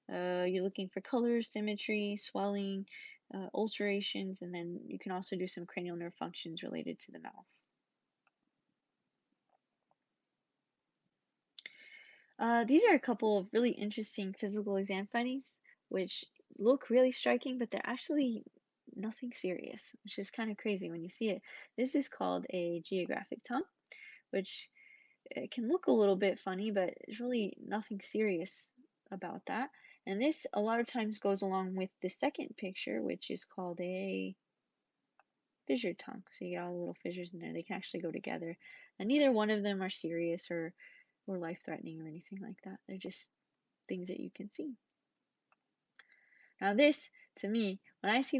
You're looking for color, symmetry, swelling, ulcerations, and then you can also do some cranial nerve functions related to the mouth. These are a couple of really interesting physical exam findings, which look really striking, but they're actually nothing serious, which is kind of crazy when you see it. This is called a geographic tongue, which it can look a little bit funny, but it's really nothing serious about that. And this a lot of times goes along with the second picture, which is called a fissured tongue. So you get all the little fissures in there. They can actually go together. And neither one of them are serious or life-threatening or anything like that. They're just things that you can see. Now this, to me, when I see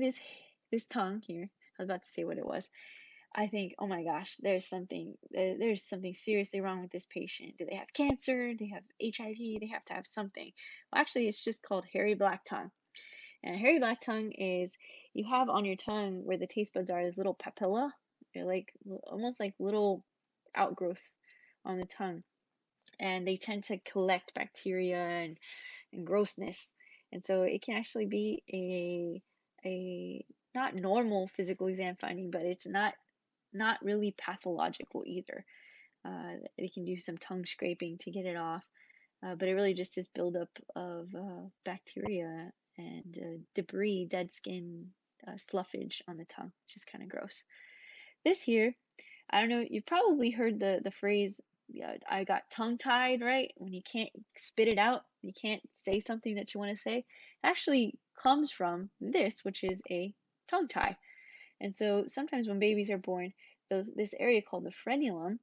this tongue here, I was about to say what it was. I think, oh my gosh, there's something seriously wrong with this patient. Do they have cancer? Do they have HIV? They have to have something. Well, actually, it's just called hairy black tongue. And hairy black tongue is you have on your tongue where the taste buds are this little papilla. They're like almost like little outgrowths on the tongue, and they tend to collect bacteria and grossness. And so it can actually be a not normal physical exam finding, but it's not really pathological either. They can do some tongue scraping to get it off, but it really just is buildup of bacteria and debris, dead skin, sloughage on the tongue, which is kind of gross. This here, I don't know, you've probably heard the phrase, yeah, I got tongue tied, right? When you can't spit it out, you can't say something that you want to say. It actually comes from this, which is a tongue tie. And so sometimes when babies are born, this area called the frenulum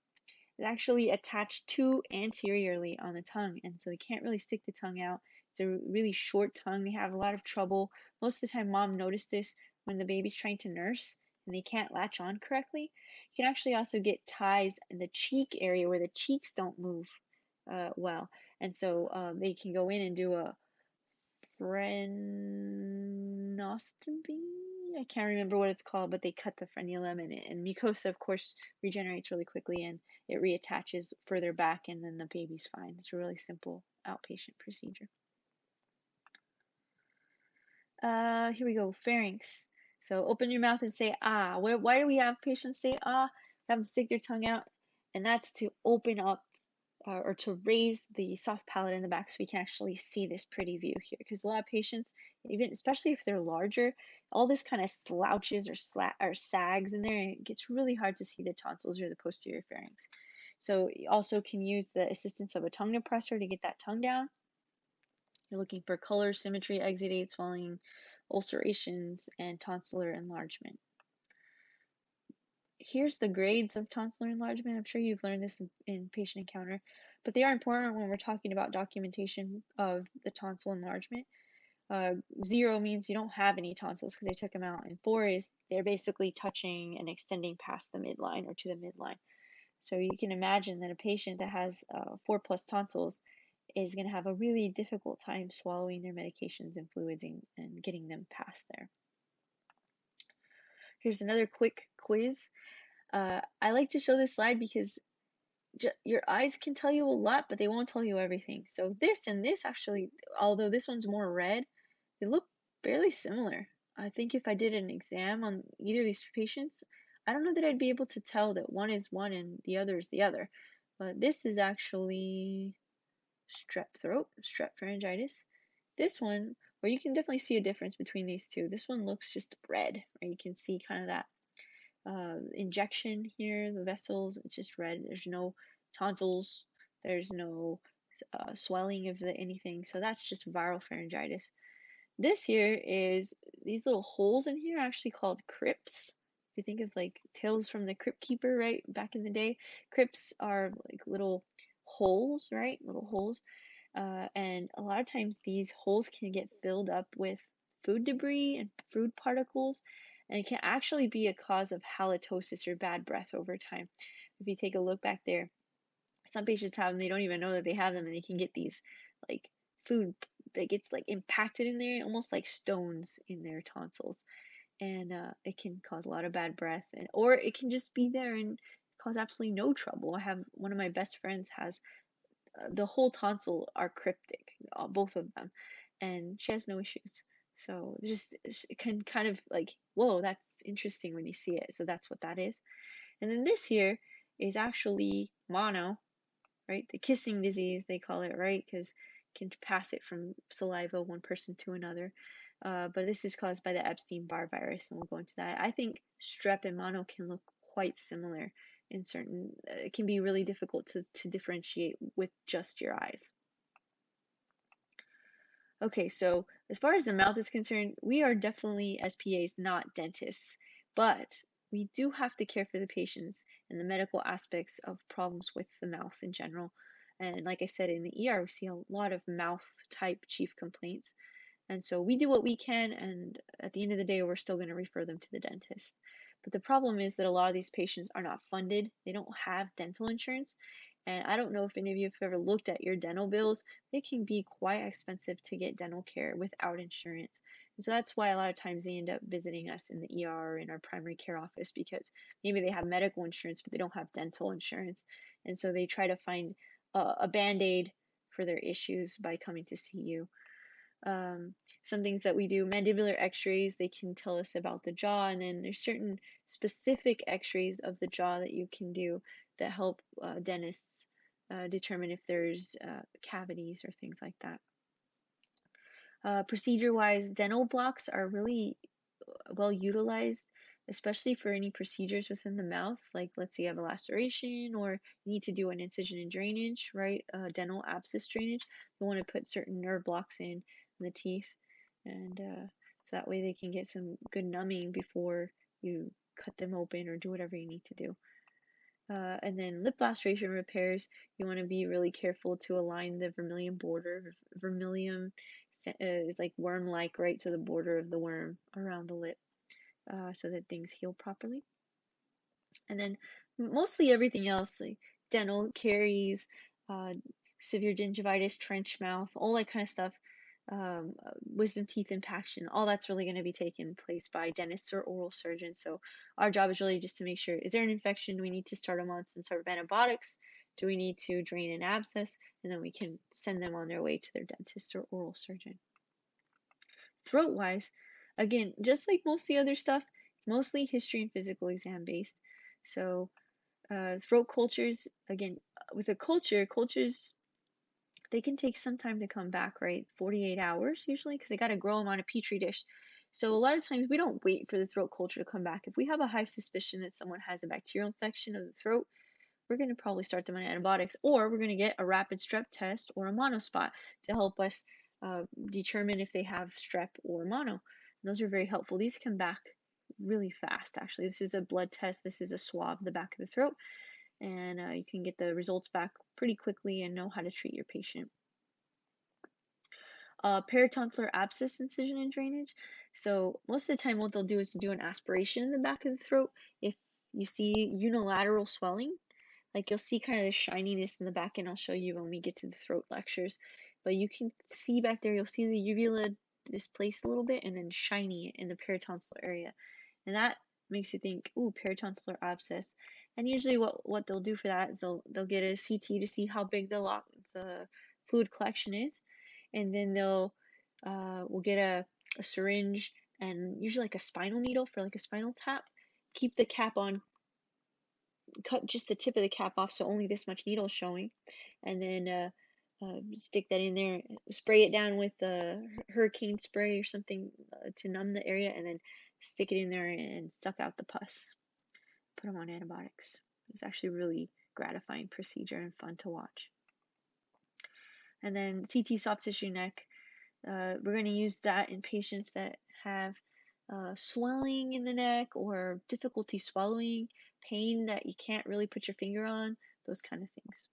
is actually attached too anteriorly on the tongue, and so they can't really stick the tongue out. It's a really short tongue. They have a lot of trouble. Most of the time, mom noticed this when the baby's trying to nurse and they can't latch on correctly. You can actually also get ties in the cheek area where the cheeks don't move well, and so they can go in and do a frenostomy. I can't remember what it's called, but they cut the frenulum, and mucosa, of course, regenerates really quickly and it reattaches further back, and then the baby's fine. It's a really simple outpatient procedure. Here we go, pharynx. So open your mouth and say ah. Why do we have patients say ah? Have them stick their tongue out, and that's to open up or to raise the soft palate in the back so we can actually see this pretty view here. Because a lot of patients, even especially if they're larger, all this kind of slouches or sags in there, and it gets really hard to see the tonsils or the posterior pharynx. So you also can use the assistance of a tongue depressor to get that tongue down. You're looking for color, symmetry, exudate, swelling, ulcerations, and tonsillar enlargement. Here's the grades of tonsillar enlargement. I'm sure you've learned this in patient encounter, but they are important when we're talking about documentation of the tonsil enlargement. 0 means you don't have any tonsils because they took them out, and 4 is they're basically touching and extending past the midline or to the midline. So you can imagine that a patient that has 4+ tonsils is going to have a really difficult time swallowing their medications and fluids and getting them past there. Here's another quick quiz. I like to show this slide because your eyes can tell you a lot, but they won't tell you everything. So this and this actually, although this one's more red, they look fairly similar. I think if I did an exam on either of these patients, I don't know that I'd be able to tell that one is one and the other is the other. But this is actually strep throat, strep pharyngitis. This one, where you can definitely see a difference between these two. This one looks just red, right? You can see kind of that injection here, the vessels, it's just red. There's no tonsils, there's no swelling of anything, so that's just viral pharyngitis. This here is these little holes in here are actually called crypts. If you think of like Tales from the Crypt Keeper, right? Back in the day, crypts are like little holes, right? Little holes. And a lot of times these holes can get filled up with food debris and food particles, and it can actually be a cause of halitosis or bad breath over time. If you take a look back there, some patients have them, they don't even know that they have them, and they can get these like food that gets like impacted in there, almost like stones in their tonsils, and it can cause a lot of bad breath, or it can just be there and cause absolutely no trouble. I have one of my best friends has the whole tonsil are cryptic, both of them, and she has no issues. So just it can kind of like, whoa, that's interesting when you see it. So that's what that is. And then this here is actually mono, right? The kissing disease, they call it, right? Because you can pass it from saliva one person to another. But this is caused by the Epstein-Barr virus, and we'll go into that. I think strep and mono can look quite similar in certain, it can be really difficult to differentiate with just your eyes. Okay, so as far as the mouth is concerned, we are definitely SPAs, not dentists, but we do have to care for the patients and the medical aspects of problems with the mouth in general. And like I said, in the ER, we see a lot of mouth type chief complaints. And so we do what we can, and at the end of the day, we're still going to refer them to the dentist. But the problem is that a lot of these patients are not funded. They don't have dental insurance. And I don't know if any of you have ever looked at your dental bills. They can be quite expensive to get dental care without insurance. And so that's why a lot of times they end up visiting us in the ER or in our primary care office, because maybe they have medical insurance, but they don't have dental insurance. And so they try to find a band-aid for their issues by coming to see you. Some things that we do, mandibular x-rays, they can tell us about the jaw, and then there's certain specific x-rays of the jaw that you can do that help dentists determine if there's cavities or things like that. Procedure-wise, dental blocks are really well utilized, especially for any procedures within the mouth, like let's say you have a laceration or you need to do an incision and drainage, right? Dental abscess drainage. You want to put certain nerve blocks in the teeth, and so that way they can get some good numbing before you cut them open or do whatever you need to do. And then lip lacerations repairs, you want to be really careful to align the vermilion border. Vermilion is like worm-like, right? So the border of the worm around the lip, so that things heal properly. And then mostly everything else, like dental caries, severe gingivitis, trench mouth, all that kind of stuff, wisdom teeth impaction, all that's really going to be taken place by dentists or oral surgeons. So our job is really just to make sure, is there an infection? Do we need to start them on some sort of antibiotics? Do we need to drain an abscess? And then we can send them on their way to their dentist or oral surgeon. Throat wise, again, just like most of the other stuff, it's mostly history and physical exam based. So throat cultures, again, with a cultures, they can take some time to come back, right? 48 hours usually, because they got to grow them on a petri dish. So a lot of times we don't wait for the throat culture to come back. If we have a high suspicion that someone has a bacterial infection of the throat, we're going to probably start them on antibiotics, or we're going to get a rapid strep test or a monospot to help us determine if they have strep or mono. And those are very helpful. These come back really fast, actually. This is a blood test. This is a swab of the back of the throat, and you can get the results back pretty quickly and know how to treat your patient. Peritonsillar abscess incision and drainage. So most of the time what they'll do is to do an aspiration in the back of the throat. If you see unilateral swelling, like you'll see kind of the shininess in the back, and I'll show you when we get to the throat lectures. But you can see back there, you'll see the uvula displaced a little bit and then shiny in the peritonsillar area. And that makes you think, ooh, peritonsillar abscess. And usually what they'll do for that is they'll get a CT to see how big the fluid collection is. And then we'll get a syringe and usually like a spinal needle for like a spinal tap. Keep the cap on, cut just the tip of the cap off so only this much needle is showing, and then stick that in there, spray it down with hurricane spray or something to numb the area, and then stick it in there and suck out the pus. Put them on antibiotics. It's actually a really gratifying procedure and fun to watch. And then CT soft tissue neck. We're going to use that in patients that have swelling in the neck or difficulty swallowing, pain that you can't really put your finger on, those kind of things.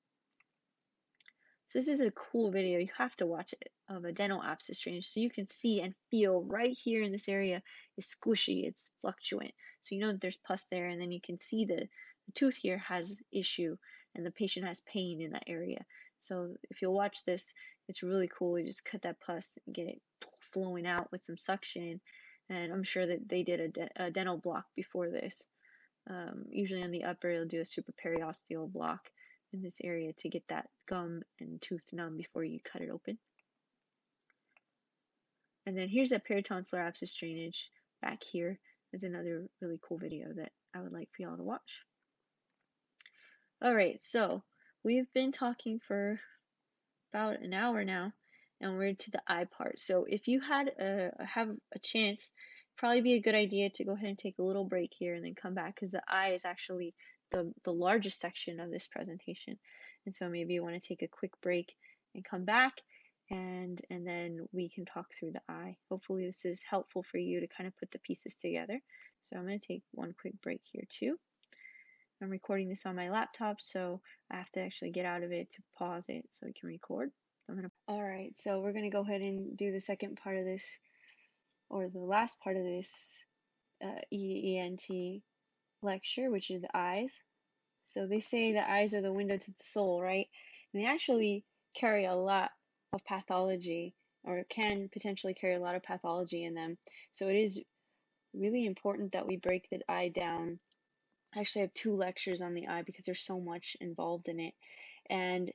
So this is a cool video. You have to watch it, of a dental abscess drainage, so you can see and feel right here in this area is squishy, it's fluctuant. So you know that there's pus there, and then you can see the tooth here has issue and the patient has pain in that area. So if you'll watch this, it's really cool. You just cut that pus and get it flowing out with some suction. And I'm sure that they did a dental block before this. Usually on the upper, they'll do a supraperiosteal block in this area to get that gum and tooth numb before you cut it open. And then here's that peritonsillar abscess drainage back here. Is another really cool video that I would like for y'all to watch. All right, so we've been talking for about an hour now, and we're to the eye part. So if you have a chance, probably be a good idea to go ahead and take a little break here and then come back, because the eye is actually the largest section of this presentation. And so maybe you want to take a quick break and come back, and then we can talk through the eye. Hopefully this is helpful for you to kind of put the pieces together. So I'm going to take one quick break here too. I'm recording this on my laptop, so I have to actually get out of it to pause it so we can record. Alright, so we're going to go ahead and do the second part of this, or the last part of this EENT lecture, which is the eyes. So they say the eyes are the window to the soul, right? And they actually carry a lot of pathology, or can potentially carry a lot of pathology in them. So it is really important that we break the eye down. I actually have two lectures on the eye because there's so much involved in it. And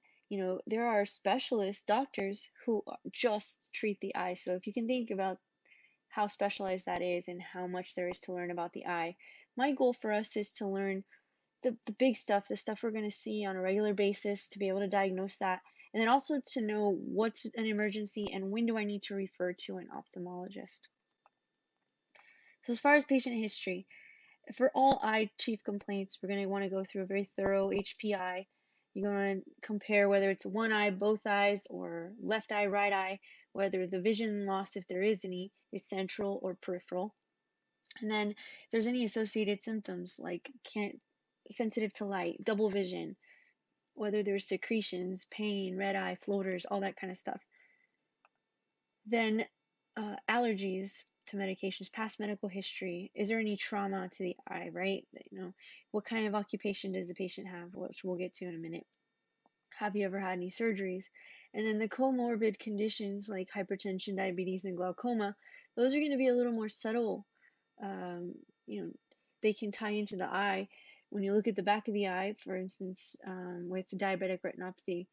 there are specialist doctors who just treat the eye. So if you can think about how specialized that is and how much there is to learn about the eye, my goal for us is to learn the big stuff, the stuff we're going to see on a regular basis, to be able to diagnose that, and then also to know what's an emergency and when do I need to refer to an ophthalmologist. So as far as patient history, for all eye chief complaints, we're going to want to go through a very thorough HPI. You're going to compare whether it's one eye, both eyes, or left eye, right eye, whether the vision loss, if there is any, is central or peripheral. And then if there's any associated symptoms like sensitive to light, double vision, whether there's secretions, pain, red eye, floaters, all that kind of stuff. Then allergies to medications, past medical history. Is there any trauma to the eye, right? What kind of occupation does the patient have, which we'll get to in a minute. Have you ever had any surgeries? And then the comorbid conditions like hypertension, diabetes, and glaucoma, those are going to be a little more subtle. Um, they can tie into the eye. When you look at the back of the eye, for instance, with diabetic retinopathy,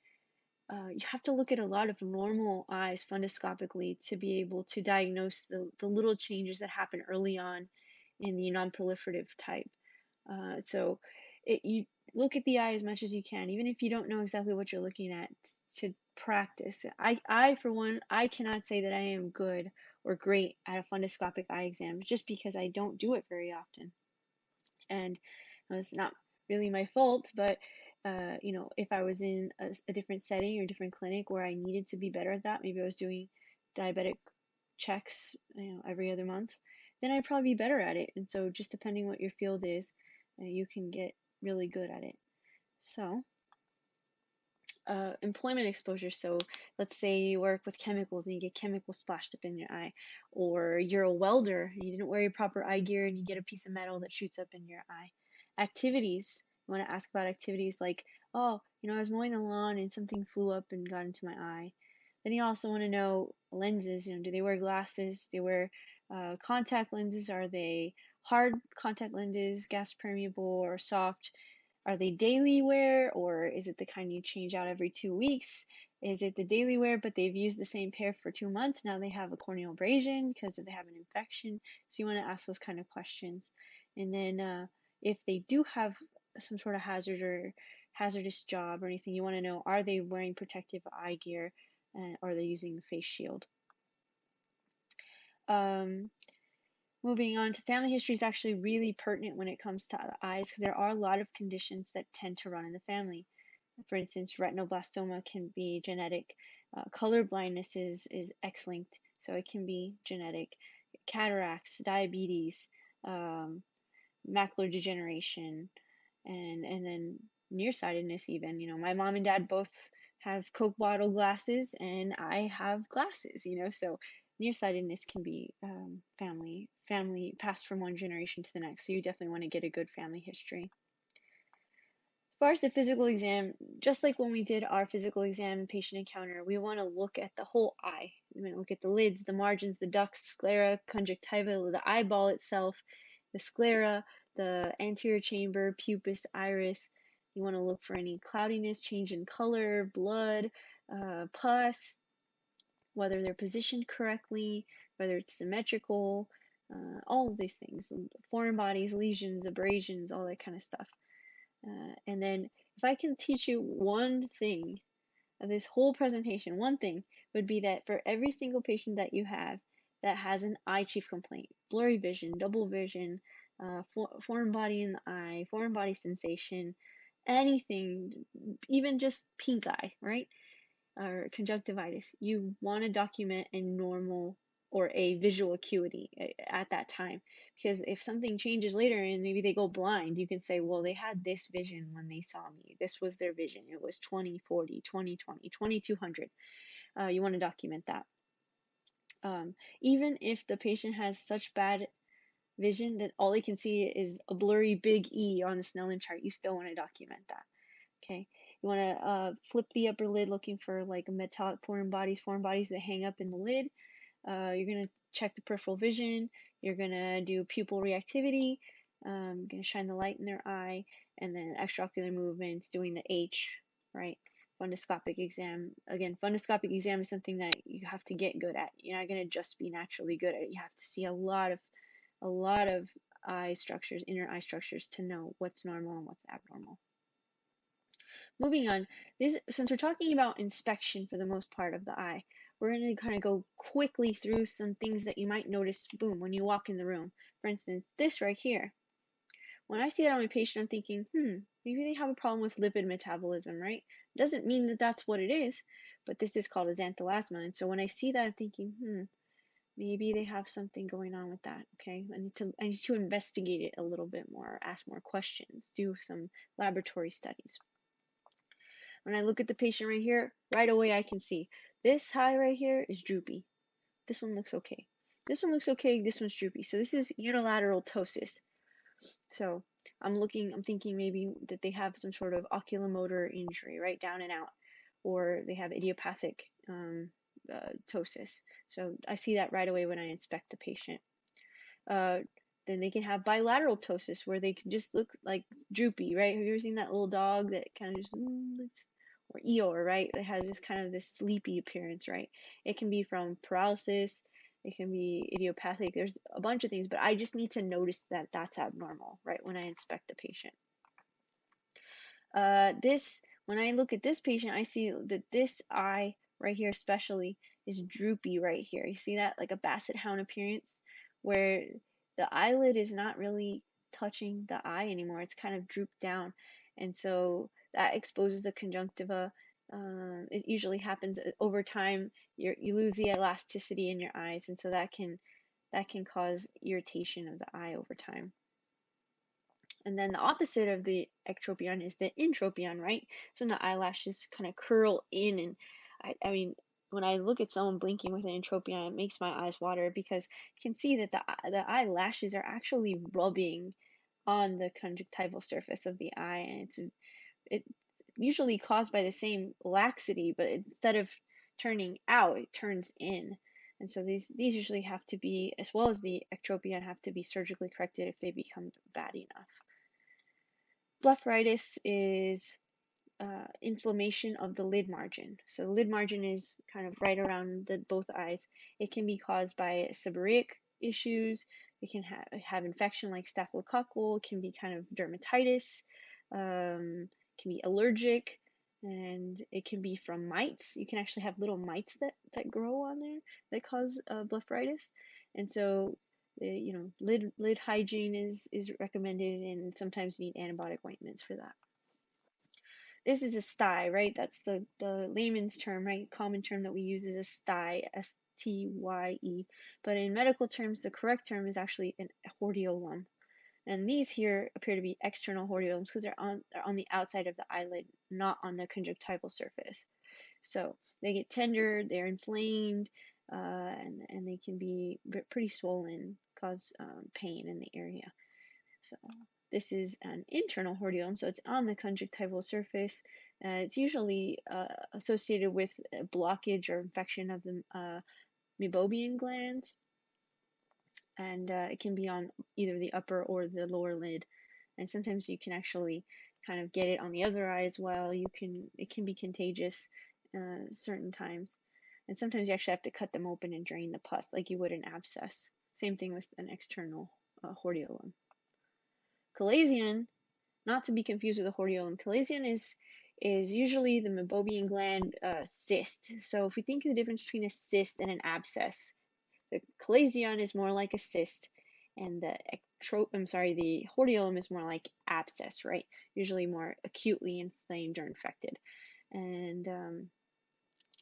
you have to look at a lot of normal eyes fundoscopically to be able to diagnose the little changes that happen early on in the non-proliferative type. So you look at the eye as much as you can, even if you don't know exactly what you're looking at, to practice. I for one, I cannot say that I am good or great at a fundoscopic eye exam just because I don't do it very often. And it's not really my fault, but if I was in a different setting or different clinic where I needed to be better at that, maybe I was doing diabetic checks, every other month, then I'd probably be better at it. And so just depending what your field is, you can get really good at it. So employment exposure. So let's say you work with chemicals and you get chemicals splashed up in your eye, or you're a welder and you didn't wear your proper eye gear and you get a piece of metal that shoots up in your eye. Activities. You want to ask about activities like, oh, I was mowing the lawn and something flew up and got into my eye. Then you also want to know lenses. Do they wear glasses? Do they wear contact lenses? Are they hard contact lenses, gas permeable, or soft? Are they daily wear, or is it the kind you change out every 2 weeks? Is it the daily wear, but they've used the same pair for 2 months? Now they have a corneal abrasion because they have an infection. So you want to ask those kind of questions. And then if they do have some sort of hazard or hazardous job or anything, you want to know, are they wearing protective eye gear, or are they using a face shield? Moving on to family history is actually really pertinent when it comes to the eyes, because there are a lot of conditions that tend to run in the family. For instance, retinoblastoma can be genetic. Color blindness is X-linked, so it can be genetic. Cataracts, diabetes, macular degeneration, and then nearsightedness even. My mom and dad both have Coke bottle glasses, and I have glasses, so nearsightedness can be family passed from one generation to the next. So you definitely want to get a good family history. As far as the physical exam, just like when we did our physical exam and patient encounter, we want to look at the whole eye. We want to look at the lids, the margins, the ducts, sclera, conjunctiva, the eyeball itself, the sclera, the anterior chamber, pupus, iris. You want to look for any cloudiness, change in color, blood, pus, whether they're positioned correctly, whether it's symmetrical, all of these things, foreign bodies, lesions, abrasions, all that kind of stuff. And then if I can teach you one thing of this whole presentation, one thing would be that for every single patient that you have that has an eye chief complaint, blurry vision, double vision, foreign body in the eye, foreign body sensation, anything, even just pink eye, right? Or conjunctivitis, you want to document a normal or a visual acuity at that time. Because if something changes later and maybe they go blind, you can say, well, they had this vision when they saw me. This was their vision. It was 20/40, 20/20, 2200. You want to document that. Even if the patient has such bad vision, that all they can see is a blurry big E on the Snellen chart, you still want to document that. Okay, you want to flip the upper lid looking for like metallic foreign bodies that hang up in the lid. You're going to check the peripheral vision. You're going to do pupil reactivity. You're going to shine the light in their eye, and then extraocular movements, doing the H, right? Fundoscopic exam. Again, fundoscopic exam is something that you have to get good at. You're not going to just be naturally good at it. You have to see a lot of eye structures, inner eye structures, to know what's normal and what's abnormal. Moving on, since we're talking about inspection for the most part of the eye, we're going to kind of go quickly through some things that you might notice, boom, when you walk in the room. For instance, this right here. When I see that on my patient, I'm thinking, maybe they have a problem with lipid metabolism, right? Doesn't mean that that's what it is, but this is called a xanthelasma. And so when I see that, I'm thinking, maybe they have something going on with that, okay? I need to investigate it a little bit more, ask more questions, do some laboratory studies. When I look at the patient right here, right away I can see this eye right here is droopy. This one looks okay. This one looks okay, this one's droopy. So this is unilateral ptosis. So I'm thinking maybe that they have some sort of oculomotor injury, right, down and out, or they have idiopathic ptosis. So I see that right away when I inspect the patient. Then they can have bilateral ptosis, where they can just look like droopy, right? Have you ever seen that little dog that kind of just looks, or Eeyore, right? It has just kind of this sleepy appearance, right? It can be from paralysis, it can be idiopathic. There's a bunch of things, but I just need to notice that that's abnormal, right, when I inspect the patient. When I look at this patient, I see that this eye right here especially is droopy right here. You see that, like a basset hound appearance, where the eyelid is not really touching the eye anymore. It's kind of drooped down, and so that exposes the conjunctiva. It usually happens over time. You lose the elasticity in your eyes, and so that can cause irritation of the eye over time. And then the opposite of the ectropion is the entropion, right? So when the eyelashes kind of curl in, and I mean, when I look at someone blinking with an entropion, it makes my eyes water, because you can see that the eyelashes are actually rubbing on the conjunctival surface of the eye, and it's usually caused by the same laxity, but instead of turning out, it turns in. And so these usually have to be, as well as the ectropion, have to be surgically corrected if they become bad enough. Blepharitis is inflammation of the lid margin. So the lid margin is kind of right around both eyes. It can be caused by seborrheic issues. It can have infection like staphylococcal. It can be kind of dermatitis. Can be allergic, and it can be from mites. You can actually have little mites that grow on there that cause blepharitis. And so lid hygiene is recommended, and sometimes you need antibiotic ointments for that. This is a stye, right? That's the layman's term, right? Common term that we use is a stye, S-T-Y-E. But in medical terms, the correct term is actually an hordeolum. And these here appear to be external hordeolums because they're on the outside of the eyelid, not on the conjunctival surface. So they get tender, they're inflamed, and they can be pretty swollen, cause pain in the area. So this is an internal hordeolum, so it's on the conjunctival surface. It's usually associated with a blockage or infection of the meibomian glands, and it can be on either the upper or the lower lid. And sometimes you can actually kind of get it on the other eye as well. It can be contagious certain times. And sometimes you actually have to cut them open and drain the pus like you would an abscess. Same thing with an external hordeolum. Chalazion, not to be confused with a hordeolum. Chalazion is usually the meibomian gland cyst. So if we think of the difference between a cyst and an abscess, the chalazion is more like a cyst, and the hordeolum is more like abscess, right? Usually more acutely inflamed or infected. And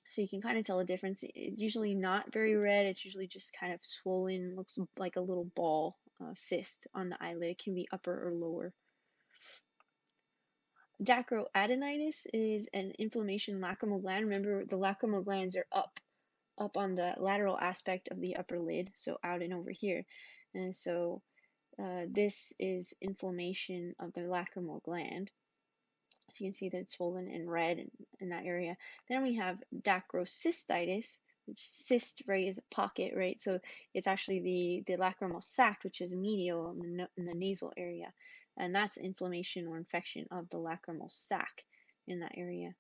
so you can kind of tell the difference. It's usually not very red. It's usually just kind of swollen, looks like a little ball cyst on the eyelid. It can be upper or lower. Dacroadenitis is an inflammation lacrimal gland. Remember, the lacrimal glands are up on the lateral aspect of the upper lid, so out and over here. And so This is inflammation of the lacrimal gland. So you can see that it's swollen and red in that area. Then we have dacrocystitis, which cyst, right, is a pocket, right? So it's actually the lacrimal sac, which is medial in the nasal area. And that's inflammation or infection of the lacrimal sac in that area.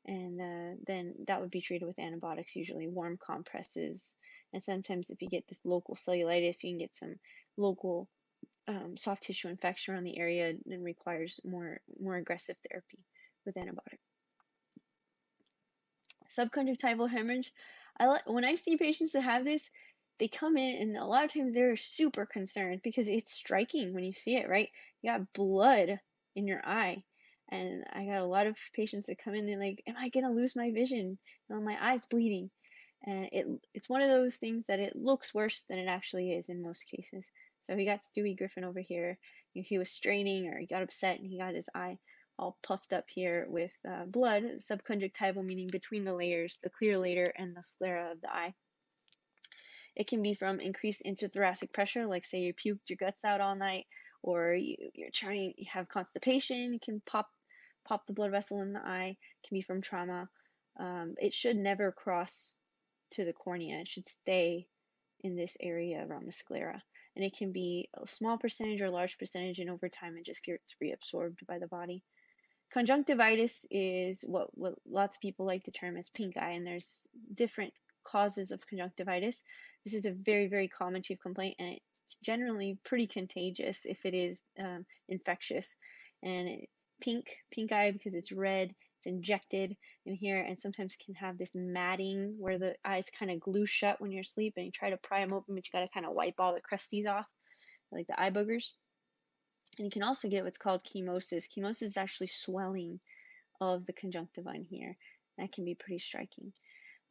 And then that would be treated with antibiotics, usually warm compresses. And sometimes if you get this local cellulitis, you can get some local soft tissue infection around the area and requires more aggressive therapy with antibiotics. Subconjunctival hemorrhage. When I see patients that have this, they come in and a lot of times they're super concerned because it's striking when you see it, right? You got blood in your eye. And I got a lot of patients that come in and like, am I gonna lose my vision? My eye's bleeding. And it's one of those things that it looks worse than it actually is in most cases. So he got Stewie Griffin over here. He was straining or he got upset and he got his eye all puffed up here with blood, subconjunctival meaning between the layers, the clear layer and the sclera of the eye. It can be from increased intrathoracic pressure, like say you puked your guts out all night, or you have constipation, you can pop the blood vessel in the eye. It can be from trauma. It should never cross to the cornea. It should stay in this area around the sclera. And it can be a small percentage or a large percentage, and over time it just gets reabsorbed by the body. Conjunctivitis is what lots of people like to term as pink eye, and there's different causes of conjunctivitis. This is a very, very common chief complaint, and it's generally pretty contagious if it is infectious. And pink eye because it's red, it's injected in here, and sometimes can have this matting where the eyes kind of glue shut when you're asleep, and you try to pry them open, but you got to kind of wipe all the crusties off, like the eye boogers. And you can also get what's called chemosis. Chemosis is actually swelling of the conjunctiva in here. That can be pretty striking.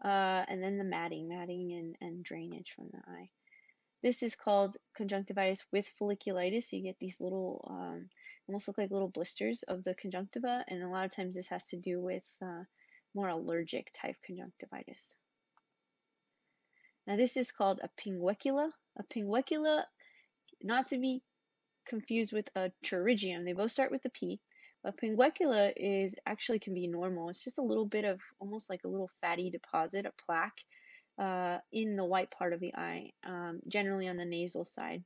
And then the matting and drainage from the eye. This is called conjunctivitis with folliculitis. You get these little, almost look like little blisters of the conjunctiva, and a lot of times this has to do with more allergic type conjunctivitis. Now this is called a pinguecula. A pinguecula, not to be confused with a pterygium. They both start with the P. But pinguecula actually can be normal. It's just a little bit of almost like a little fatty deposit, a plaque, in the white part of the eye, generally on the nasal side.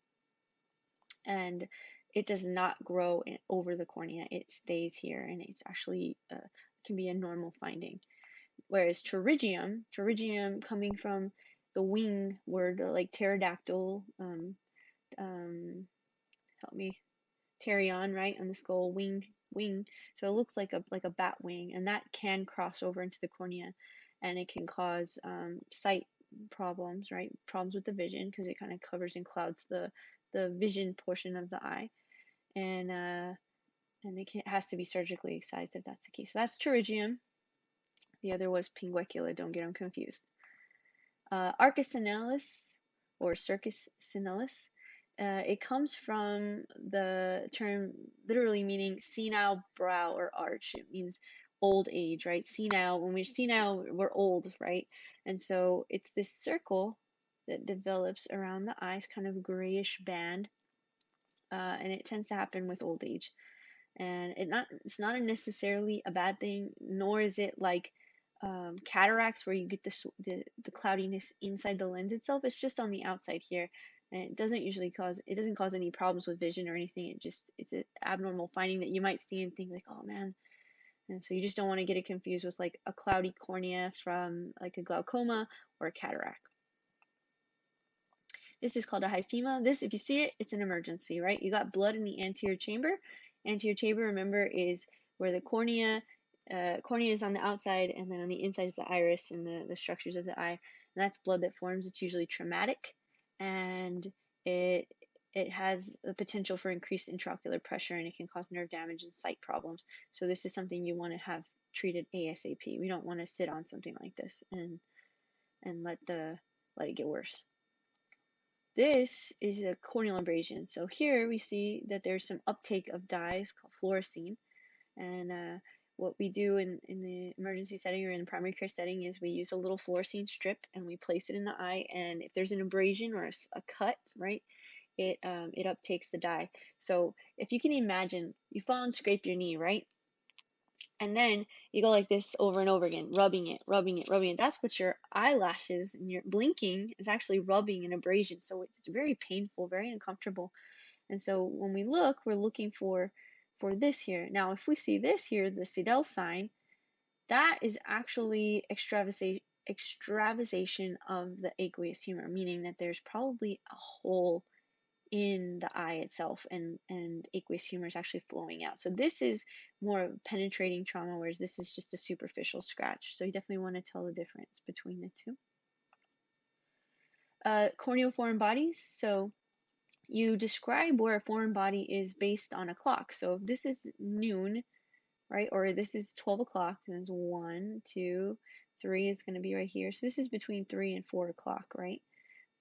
And it does not grow over the cornea. It stays here, and it's actually can be a normal finding. Whereas pterygium coming from the wing word, like pterodactyl, help me, pterion, right, on the skull, wing. So it looks like a bat wing, and that can cross over into the cornea, and it can cause sight problems, right? Problems with the vision because it kind of covers and clouds the vision portion of the eye, and it has to be surgically excised if that's the case. So that's pterygium. The other was pinguecula. Don't get them confused. Arcocinalis or circus cinalis. It comes from the term literally meaning senile brow or arch. It means old age, right? Senile, when we're senile, we're old, right? And so it's this circle that develops around the eyes, kind of grayish band, and it tends to happen with old age. And it's not necessarily a bad thing, nor is it like cataracts where you get the cloudiness inside the lens itself. It's just on the outside here, and it doesn't cause any problems with vision or anything. It's an abnormal finding that you might see and think like, oh man. And so you just don't want to get it confused with like a cloudy cornea from like a glaucoma or a cataract. This is called a hyphema. This, if you see it, it's an emergency, right? You got blood in the anterior chamber. Anterior chamber, remember, is where the cornea is on the outside, and then on the inside is the iris and the structures of the eye. And that's blood that forms. It's usually traumatic, and it has the potential for increased intraocular pressure, and it can cause nerve damage and sight problems. So this is something you want to have treated ASAP. We don't want to sit on something like this and let it get worse. This is a corneal abrasion. So here we see that there's some uptake of dyes called fluorescein. And what we do in the emergency setting or in the primary care setting is we use a little fluorescein strip and we place it in the eye. And if there's an abrasion or a cut, right, it uptakes the dye. So if you can imagine, you fall and scrape your knee, right? And then you go like this over and over again, rubbing it, rubbing it, rubbing it. That's what your eyelashes and your blinking is actually rubbing an abrasion. So it's very painful, very uncomfortable. And so when we look, we're looking for this here. Now, if we see this here, the Siddell sign, that is actually extravasation of the aqueous humor, meaning that there's probably a hole in the eye itself, and aqueous humor is actually flowing out. So this is more of penetrating trauma, whereas this is just a superficial scratch. So you definitely want to tell the difference between the two. Corneal foreign bodies. So you describe where a foreign body is based on a clock. So if this is noon, right, or this is 12 o'clock, then it's 1, 2, 3 is going to be right here. So this is between 3 and 4 o'clock, right?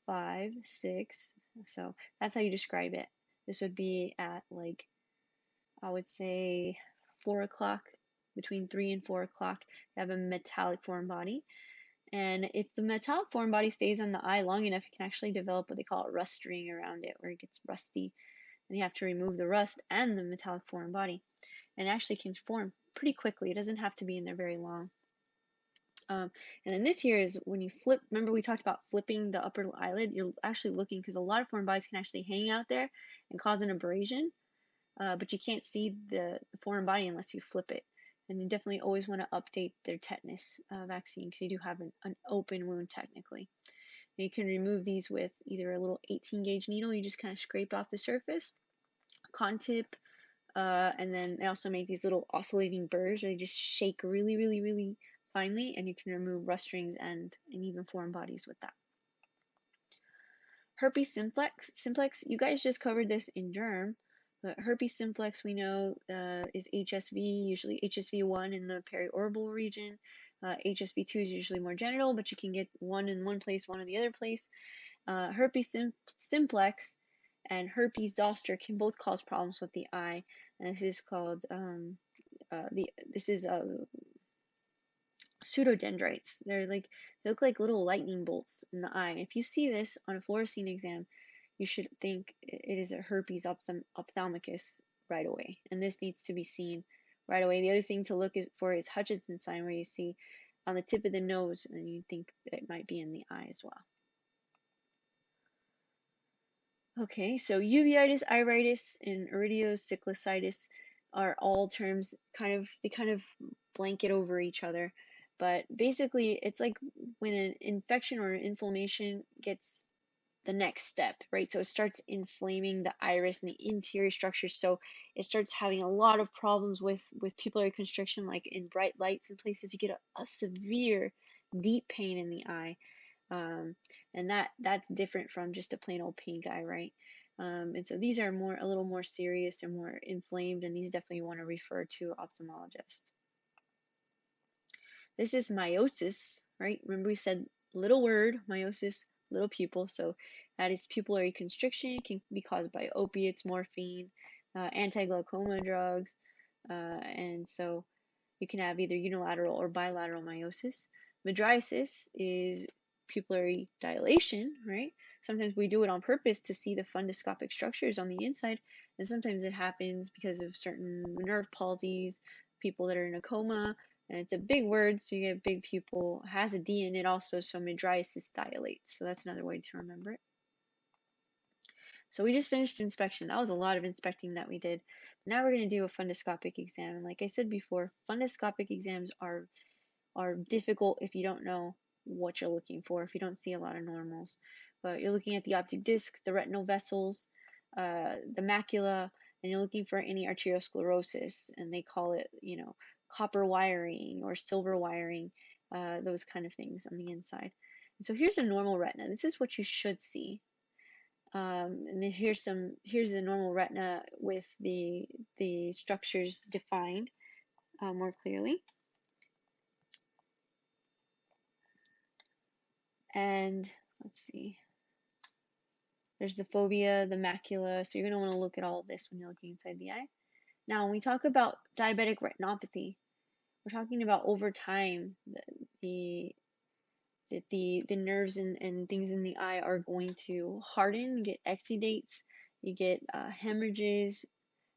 5, 6. So that's how you describe it. This would be at, like, I would say 4 o'clock, between 3 and 4 o'clock. You have a metallic foreign body. And if the metallic foreign body stays on the eye long enough, it can actually develop what they call a rustring around it, where it gets rusty. And you have to remove the rust and the metallic foreign body. And it actually can form pretty quickly. It doesn't have to be in there very long. And then this here is when you flip. Remember we talked about flipping the upper eyelid? You're actually looking, because a lot of foreign bodies can actually hang out there and cause an abrasion, but you can't see the foreign body unless you flip it. And you definitely always want to update their tetanus vaccine, because you do have an open wound technically. And you can remove these with either a little 18 gauge needle, you just kind of scrape off the surface, con tip, and then they also make these little oscillating burrs where they just shake really, really, really finely, and you can remove rustrings and even foreign bodies with that. Herpes simplex, you guys just covered this in germ, but herpes simplex we know is HSV, usually HSV1 in the periorbital region. HSV2 is usually more genital, but you can get one in one place, one in the other place. Herpes simplex and herpes zoster can both cause problems with the eye, and this is called pseudodendrites. They look like little lightning bolts in the eye. If you see this on a fluorescein exam, you should think it is a herpes ophthalmicus right away, and this needs to be seen right away. The other thing to look for is Hutchinson sign, where you see on the tip of the nose, and you think it might be in the eye as well. Okay, so uveitis, iritis, and iridocyclicitis are all terms they kind of blanket over each other. But basically, it's like when an infection or an inflammation gets the next step, right? So it starts inflaming the iris and the interior structures. So it starts having a lot of problems with pupillary constriction, like in bright lights and places. You get a severe, deep pain in the eye. And that's different from just a plain old pink eye, right? And so these are a little more serious and more inflamed, and these definitely want to refer to ophthalmologist. This is meiosis, right? Remember we said little word, meiosis, little pupil. So that is pupillary constriction. It can be caused by opiates, morphine, anti-glaucoma drugs, and so you can have either unilateral or bilateral meiosis. Mydriasis is pupillary dilation, right? Sometimes we do it on purpose to see the fundoscopic structures on the inside, and sometimes it happens because of certain nerve palsies, people that are in a coma, and it's a big word, so you get big pupil, has a D in it also, so mydriasis dilates. So that's another way to remember it. So we just finished inspection. That was a lot of inspecting that we did. Now we're going to do a fundoscopic exam. And like I said before, fundoscopic exams are difficult if you don't know what you're looking for, if you don't see a lot of normals. But you're looking at the optic disc, the retinal vessels, the macula, and you're looking for any arteriosclerosis, and they call it, copper wiring or silver wiring, those kind of things on the inside. And so here's a normal retina. This is what you should see. And then here's the normal retina with the structures defined more clearly. And let's see. There's the fovea, the macula. So you're going to want to look at all of this when you're looking inside the eye. Now, when we talk about diabetic retinopathy, we're talking about over time the that the nerves and things in the eye are going to harden. You get exudates, you get hemorrhages,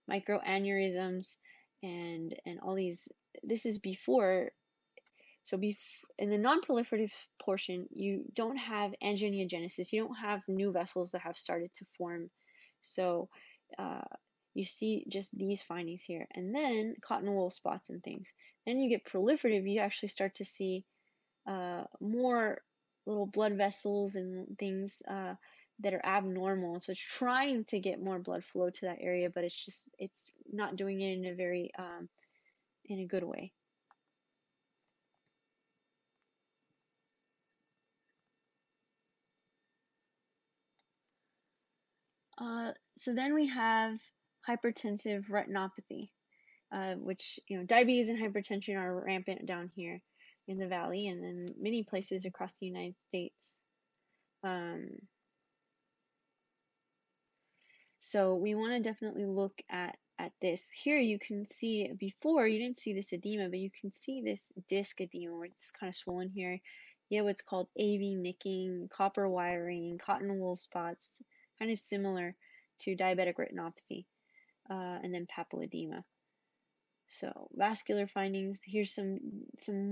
microaneurysms, and all these. This is before. So in the non-proliferative portion, you don't have angiogenesis. You don't have new vessels that have started to form. So uh, you see just these findings here. And then cotton wool spots and things. Then you get proliferative, you actually start to see more little blood vessels and things that are abnormal. So it's trying to get more blood flow to that area, but it's not doing it in a very in a good way. So then we have hypertensive retinopathy, which, diabetes and hypertension are rampant down here in the valley and in many places across the United States. So we want to definitely look at this. Here you can see, before you didn't see this edema, but you can see this disc edema where it's kind of swollen here. You have what's called AV nicking, copper wiring, cotton wool spots, kind of similar to diabetic retinopathy, and then papilledema. So vascular findings, here's some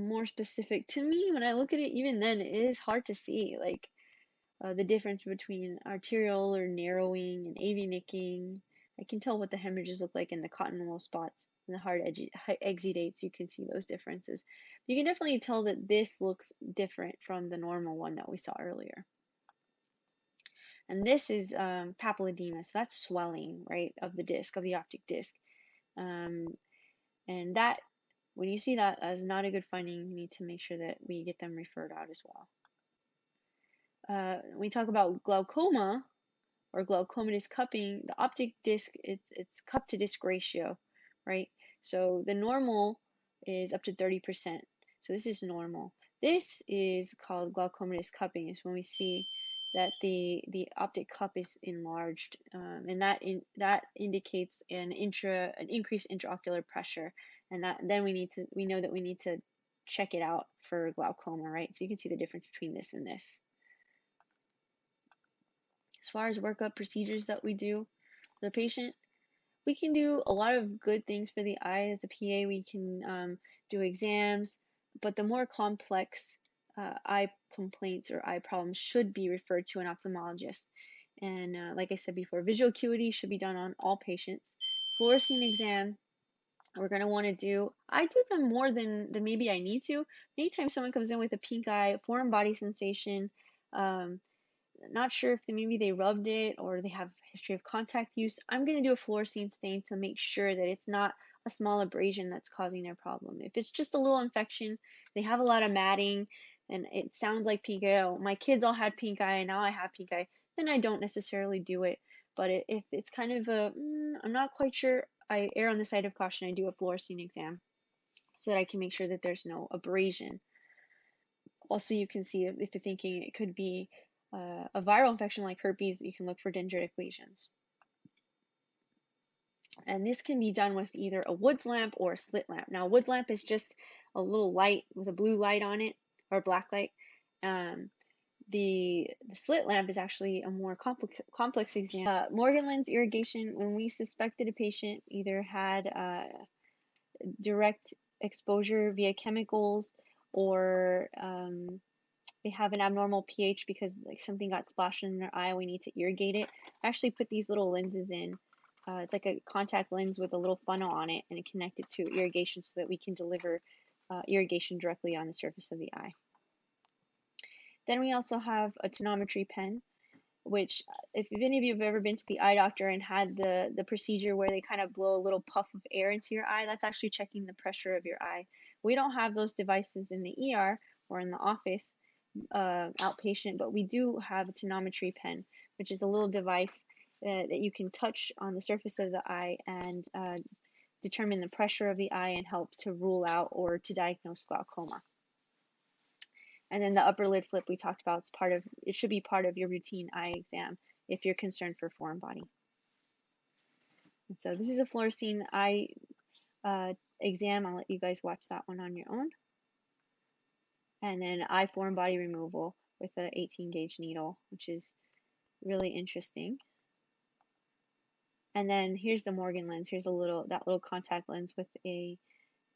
more specific. To me, when I look at it, even then, it is hard to see, like, the difference between arterial or narrowing and AV nicking. I can tell what the hemorrhages look like in the cotton wool spots and the hard exudates. You can see those differences. You can definitely tell that this looks different from the normal one that we saw earlier. And this is papilledema, so that's swelling, right, of the disc, of the optic disc. And that, when you see that as not a good finding, you need to make sure that we get them referred out as well. When we talk about glaucoma or glaucomatous cupping, the optic disc, it's cup to disc ratio, right? So the normal is up to 30%. So this is normal. This is called glaucomatous cupping. Is when we see that the optic cup is enlarged, and that indicates an increased intraocular pressure, and that then we know that we need to check it out for glaucoma, right? So you can see the difference between this and this. As far as workup procedures that we do for the patient, we can do a lot of good things for the eye. As a PA, we can do exams, but the more complex eye complaints or eye problems should be referred to an ophthalmologist. And like I said before, visual acuity should be done on all patients. Fluorescein exam, we're going to want to do, I do them more than maybe I need to. Anytime someone comes in with a pink eye, foreign body sensation, not sure if maybe they rubbed it or they have a history of contact use, I'm going to do a fluorescein stain to make sure that it's not a small abrasion that's causing their problem. If it's just a little infection, they have a lot of matting, and it sounds like pink eye, oh, my kids all had pink eye and now I have pink eye, then I don't necessarily do it. But if it's kind of I'm not quite sure, I err on the side of caution. I do a fluorescein exam so that I can make sure that there's no abrasion. Also, you can see if you're thinking it could be a viral infection like herpes, you can look for dendritic lesions. And this can be done with either a Woods lamp or a slit lamp. Now, a Woods lamp is just a little light with a blue light on it, or black light. The slit lamp is actually a more complex exam. Morgan lens irrigation, when we suspected a patient either had direct exposure via chemicals, or they have an abnormal pH because like something got splashed in their eye, we need to irrigate it. I actually put these little lenses in. It's like a contact lens with a little funnel on it, and connect it to irrigation so that we can deliver irrigation directly on the surface of the eye. Then we also have a tonometry pen, which if any of you have ever been to the eye doctor and had the procedure where they kind of blow a little puff of air into your eye, that's actually checking the pressure of your eye. We don't have those devices in the ER or in the office, outpatient, but we do have a tonometry pen, which is a little device that you can touch on the surface of the eye and determine the pressure of the eye and help to rule out or to diagnose glaucoma. And then the upper lid flip we talked about, it should be part of your routine eye exam if you're concerned for foreign body. And so this is a fluorescein eye exam. I'll let you guys watch that one on your own. and then eye foreign body removal with a 18 gauge needle, which is really interesting. And then here's the Morgan lens. Here's that little contact lens with a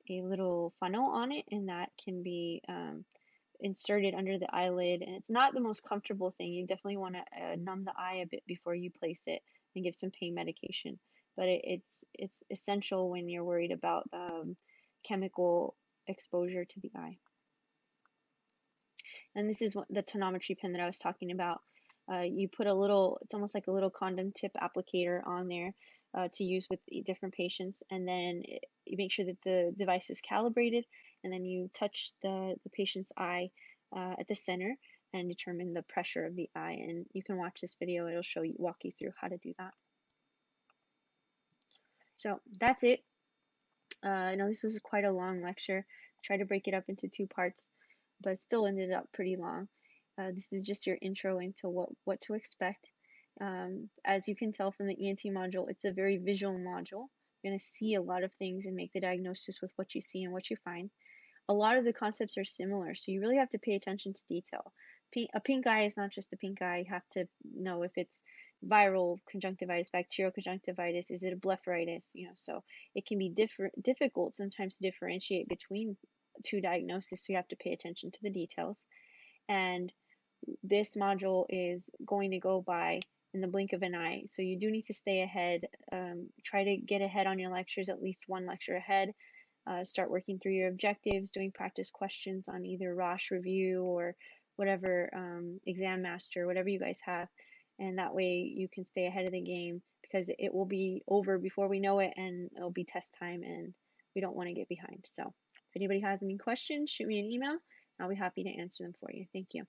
little funnel on it, and that can be inserted under the eyelid. And it's not the most comfortable thing. You definitely want to numb the eye a bit before you place it and give some pain medication. But it's essential when you're worried about chemical exposure to the eye. And this is the tonometry pen that I was talking about. You put it's almost like a little condom tip applicator on there to use with different patients, and then you make sure that the device is calibrated, and then you touch the patient's eye at the center and determine the pressure of the eye. And you can watch this video, it'll walk you through how to do that. So that's it. I know this was quite a long lecture. I tried to break it up into 2 parts, but still ended up pretty long. This is just your intro into what to expect. As you can tell from the ENT module, it's a very visual module. You're going to see a lot of things and make the diagnosis with what you see and what you find. A lot of the concepts are similar, so you really have to pay attention to detail. A pink eye is not just a pink eye. You have to know if it's viral conjunctivitis, bacterial conjunctivitis, is it a blepharitis, so it can be difficult sometimes to differentiate between 2 diagnoses, so you have to pay attention to the details. And this module is going to go by in the blink of an eye, so you do need to stay ahead. Try to get ahead on your lectures, at least 1 lecture ahead. Start working through your objectives, doing practice questions on either Roche Review or whatever Exam Master, whatever you guys have. And that way you can stay ahead of the game, because it will be over before we know it, and it'll be test time, and we don't want to get behind. So if anybody has any questions, shoot me an email. I'll be happy to answer them for you. Thank you.